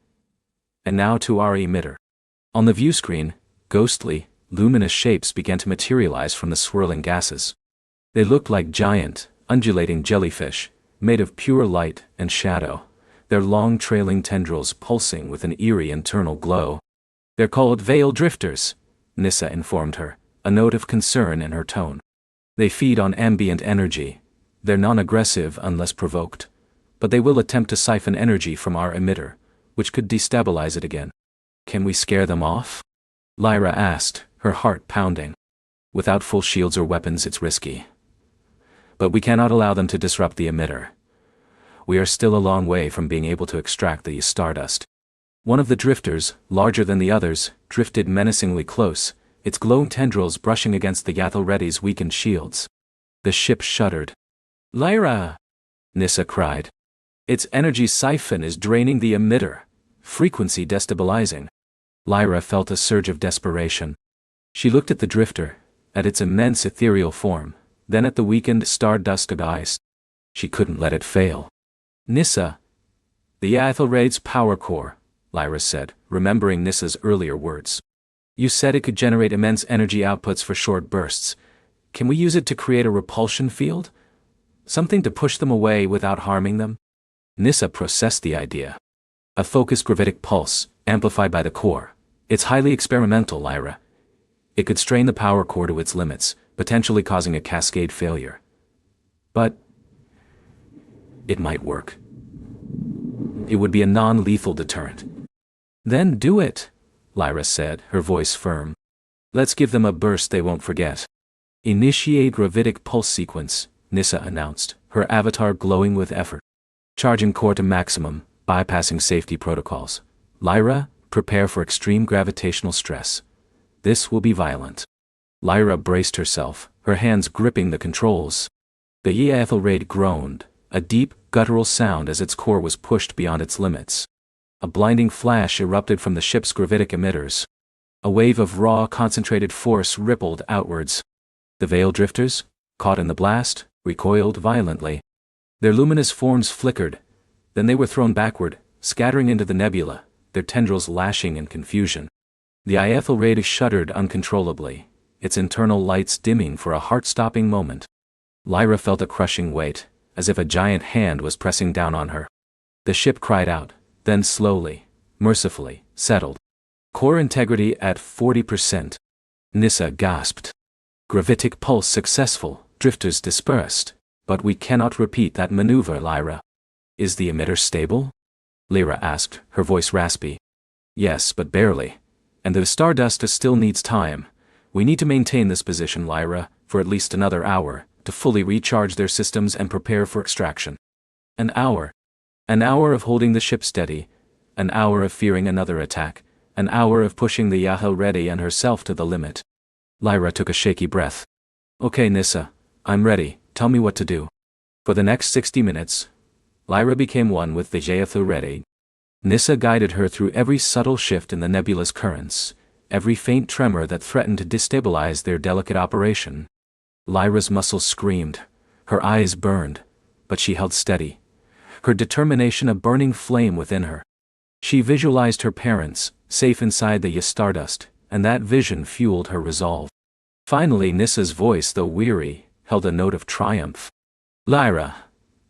And now to our emitter. On the view screen, ghostly, luminous shapes began to materialize from the swirling gases. They looked like giant, undulating jellyfish, made of pure light and shadow, their long trailing tendrils pulsing with an eerie internal glow. They're called veil drifters, Nissa informed her, a note of concern in her tone. They feed on ambient energy. They're non-aggressive unless provoked, but they will attempt to siphon energy from our emitter, which could destabilize it again. Can we scare them off? Lyra asked, her heart pounding. Without full shields or weapons, it's risky. But we cannot allow them to disrupt the emitter. We are still a long way from being able to extract the stardust. One of the drifters, larger than the others, drifted menacingly close, its glowing tendrils brushing against the Yathalredi's weakened shields. The ship shuddered. Lyra! Nissa cried. Its energy siphon is draining the emitter, frequency destabilizing. Lyra felt a surge of desperation. She looked at the drifter, at its immense ethereal form, then at the weakened stardust eyes. She couldn't let it fail. Nissa. The Aethelraid's power core, Lyra said, remembering Nissa's earlier words. You said it could generate immense energy outputs for short bursts. Can we use it to create a repulsion field? Something to push them away without harming them? Nissa processed the idea. A focused gravitic pulse, amplified by the core. It's highly experimental, Lyra. It could strain the power core to its limits, potentially causing a cascade failure. But it might work. It would be a non-lethal deterrent. Then do it, Lyra said, her voice firm. Let's give them a burst they won't forget. Initiate gravitic pulse sequence, Nissa announced, her avatar glowing with effort. Charging core to maximum, bypassing safety protocols. Lyra, prepare for extreme gravitational stress. This will be violent. Lyra braced herself, her hands gripping the controls. The Aethelraid groaned, a deep, guttural sound as its core was pushed beyond its limits. A blinding flash erupted from the ship's gravitic emitters. A wave of raw, concentrated force rippled outwards. The veil drifters, caught in the blast, recoiled violently. Their luminous forms flickered, then they were thrown backward, scattering into the nebula, their tendrils lashing in confusion. The Aethelraid shuddered uncontrollably, its internal lights dimming for a heart-stopping moment. Lyra felt a crushing weight, as if a giant hand was pressing down on her. The ship cried out, then slowly, mercifully, settled. Core integrity at 40%. Nissa gasped. Gravitic pulse successful, drifters dispersed, but we cannot repeat that maneuver, Lyra. Is the emitter stable? Lyra asked, her voice raspy. Yes, but barely. And the stardust still needs time. We need to maintain this position, Lyra, for at least another hour, to fully recharge their systems and prepare for extraction. An hour. An hour of holding the ship steady, an hour of fearing another attack, an hour of pushing the Aethelraid and herself to the limit. Lyra took a shaky breath. Okay, Nissa, I'm ready, tell me what to do. For the next 60 minutes, Lyra became one with the Aethelraid. Nissa guided her through every subtle shift in the nebula's currents, every faint tremor that threatened to destabilize their delicate operation. Lyra's muscles screamed, her eyes burned, but she held steady, her determination a burning flame within her. She visualized her parents, safe inside the stardust, and that vision fueled her resolve. Finally, Nissa's voice, though weary, held a note of triumph. Lyra,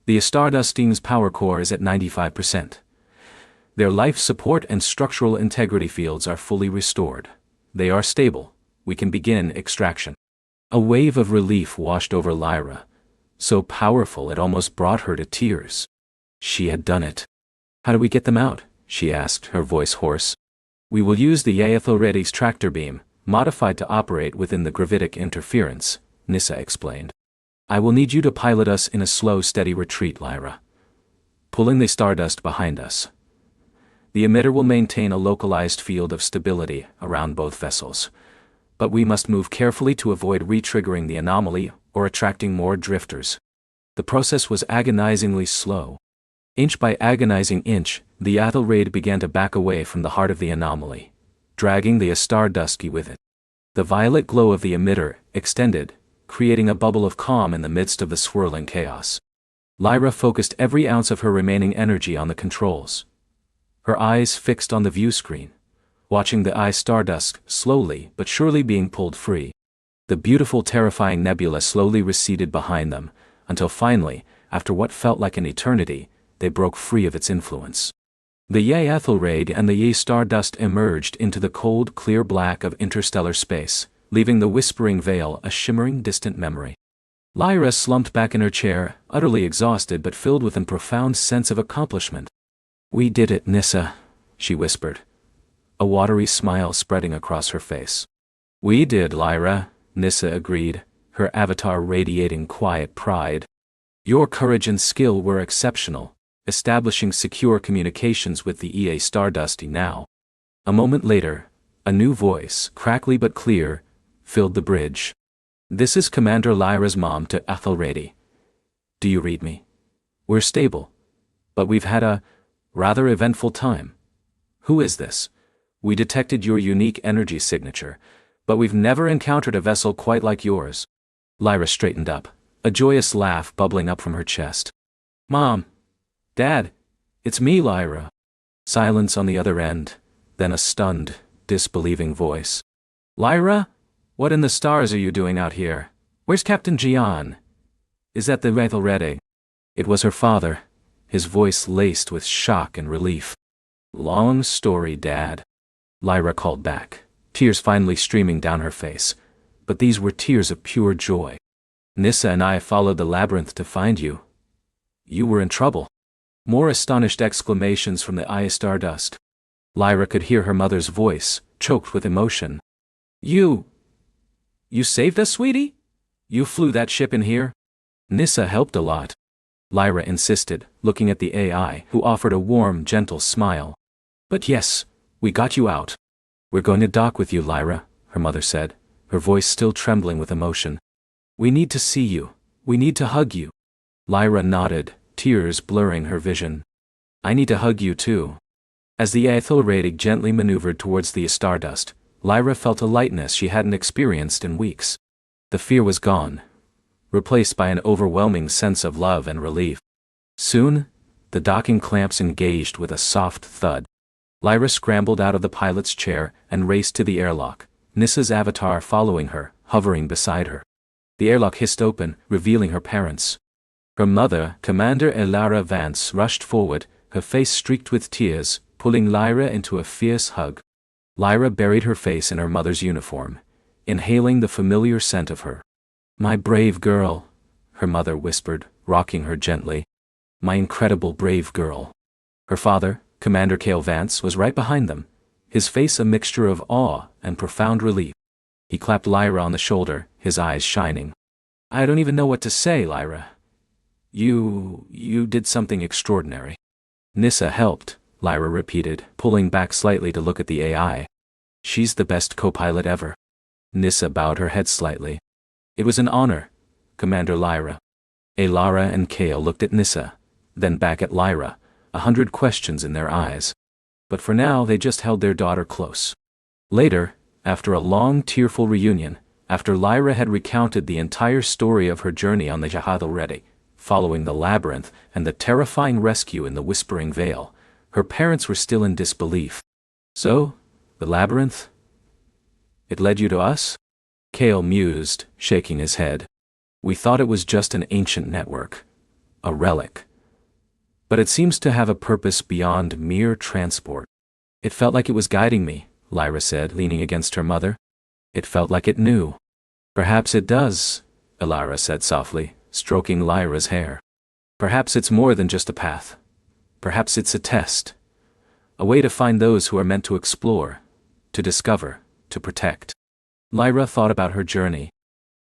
the stardust team's power core is at 95%. Their life support and structural integrity fields are fully restored. They are stable. We can begin extraction. A wave of relief washed over Lyra, so powerful it almost brought her to tears. She had done it. "How do we get them out?" she asked, her voice hoarse. "We will use the Aethelred's tractor beam, modified to operate within the gravitic interference," Nissa explained. "I will need you to pilot us in a slow, steady retreat, Lyra, pulling the stardust behind us. The emitter will maintain a localized field of stability around both vessels, but we must move carefully to avoid re-triggering the anomaly or attracting more drifters." The process was agonizingly slow. Inch by agonizing inch, the Aethelred began to back away from the heart of the anomaly, dragging the Stardusky with it. The violet glow of the emitter extended, creating a bubble of calm in the midst of the swirling chaos. Lyra focused every ounce of her remaining energy on the controls, her eyes fixed on the view screen, watching the Stardust slowly but surely being pulled free. The beautiful, terrifying nebula slowly receded behind them, until finally, after what felt like an eternity, they broke free of its influence. The Aethelred and the Stardust emerged into the cold, clear black of interstellar space, leaving the whispering veil a shimmering, distant memory. Lyra slumped back in her chair, utterly exhausted but filled with a profound sense of accomplishment. "We did it, Nissa," she whispered, a watery smile spreading across her face. "We did, Lyra," Nissa agreed, her avatar radiating quiet pride. "Your courage and skill were exceptional, establishing secure communications with the Stardusty now." A moment later, a new voice, crackly but clear, filled the bridge. "This is Commander Lyra's mom to Aethelred. Do you read me? We're stable, but we've had a rather eventful time. Who is this? We detected your unique energy signature, but we've never encountered a vessel quite like yours." Lyra straightened up, a joyous laugh bubbling up from her chest. "Mom! Dad! It's me, Lyra." Silence on the other end, then a stunned, disbelieving voice. "Lyra? What in the stars are you doing out here? Where's Captain Gian? Is that the Aethelred?" It was her father, his voice laced with shock and relief. "Long story, Dad," Lyra called back, tears finally streaming down her face, but these were tears of pure joy. "Nissa and I followed the labyrinth to find you. You were in trouble." More astonished exclamations from the Stardust. Lyra could hear her mother's voice, choked with emotion. You saved us, sweetie? You flew that ship in here?" "Nissa helped a lot," Lyra insisted, looking at the AI, who offered a warm, gentle smile. "But yes, we got you out." "We're going to dock with you, Lyra," her mother said, her voice still trembling with emotion. "We need to see you. We need to hug you." Lyra nodded, tears blurring her vision. "I need to hug you too." As the Aethelred gently maneuvered towards the Stardust, Lyra felt a lightness she hadn't experienced in weeks. The fear was gone, replaced by an overwhelming sense of love and relief. Soon, the docking clamps engaged with a soft thud. Lyra scrambled out of the pilot's chair and raced to the airlock, Nissa's avatar following her, hovering beside her. The airlock hissed open, revealing her parents. Her mother, Commander Lyra Vance, rushed forward, her face streaked with tears, pulling Lyra into a fierce hug. Lyra buried her face in her mother's uniform, inhaling the familiar scent of her. "My brave girl," her mother whispered, rocking her gently. "My incredible brave girl." Her father, Commander Cale Vance, was right behind them, his face a mixture of awe and profound relief. He clapped Lyra on the shoulder, his eyes shining. "I don't even know what to say, Lyra. You did something extraordinary." "Nissa helped," Lyra repeated, pulling back slightly to look at the AI. "She's the best co-pilot ever." Nissa bowed her head slightly. "It was an honor, Commander Lyra." Lyra and Cale looked at Nissa, then back at Lyra, 100 questions in their eyes. But for now they just held their daughter close. Later, after a long tearful reunion, after Lyra had recounted the entire story of her journey on the Aethelred, following the labyrinth and the terrifying rescue in the Whispering Vale, her parents were still in disbelief. "So, the labyrinth? It led you to us?" Cale mused, shaking his head. "We thought it was just an ancient network, a relic. But it seems to have a purpose beyond mere transport." "It felt like it was guiding me," Lyra said, leaning against her mother. "It felt like it knew." Perhaps it does, Lyra said softly, stroking Lyra's hair. Perhaps it's more than just a path. Perhaps it's a test. A way to find those who are meant to explore, to discover, to protect. Lyra thought about her journey.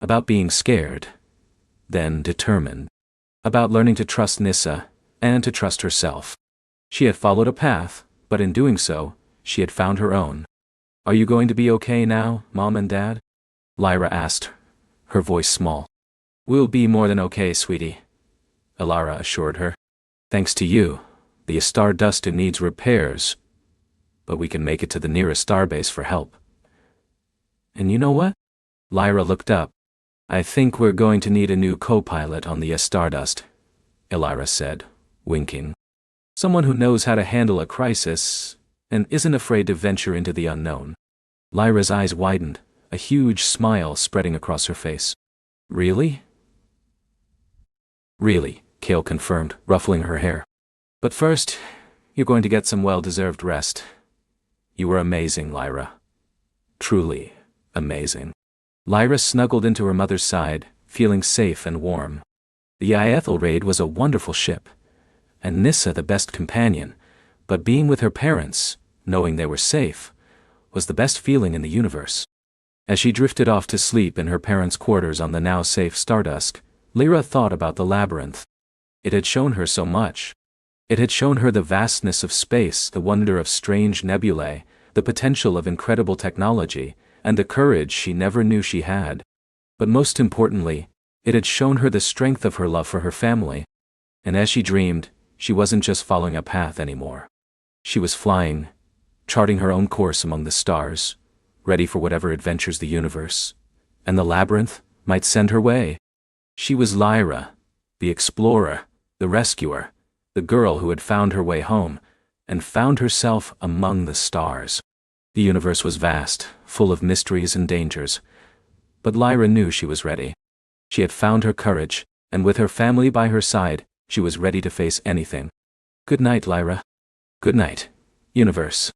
About being scared, then determined. About learning to trust Nyssa, and to trust herself. She had followed a path, but in doing so, she had found her own. Are you going to be okay now, Mom and Dad? Lyra asked, her voice small. We'll be more than okay, sweetie, Lyra assured her. Thanks to you, the Stardust needs repairs, but we can make it to the nearest starbase for help. And you know what? Lyra looked up. I think we're going to need a new co-pilot on the Stardust, Lyra said, winking. Someone who knows how to handle a crisis and isn't afraid to venture into the unknown. Lyra's eyes widened, a huge smile spreading across her face. Really? Really, Kale confirmed, ruffling her hair. But first, you're going to get some well-deserved rest. You were amazing, Lyra. Truly amazing. Lyra snuggled into her mother's side, feeling safe and warm. The Aethelraid was a wonderful ship, and Nyssa the best companion, but being with her parents, knowing they were safe, was the best feeling in the universe. As she drifted off to sleep in her parents' quarters on the now safe Stardust, Lyra thought about the labyrinth. It had shown her so much. It had shown her the vastness of space, the wonder of strange nebulae, the potential of incredible technology, and the courage she never knew she had. But most importantly, it had shown her the strength of her love for her family. And as she dreamed, she wasn't just following a path anymore. She was flying, charting her own course among the stars, ready for whatever adventures the universe and the labyrinth might send her way. She was Lyra, the explorer, the rescuer, the girl who had found her way home, and found herself among the stars. The universe was vast, full of mysteries and dangers, but Lyra knew she was ready. She had found her courage, and with her family by her side, she was ready to face anything. Good night, Lyra. Good night, universe.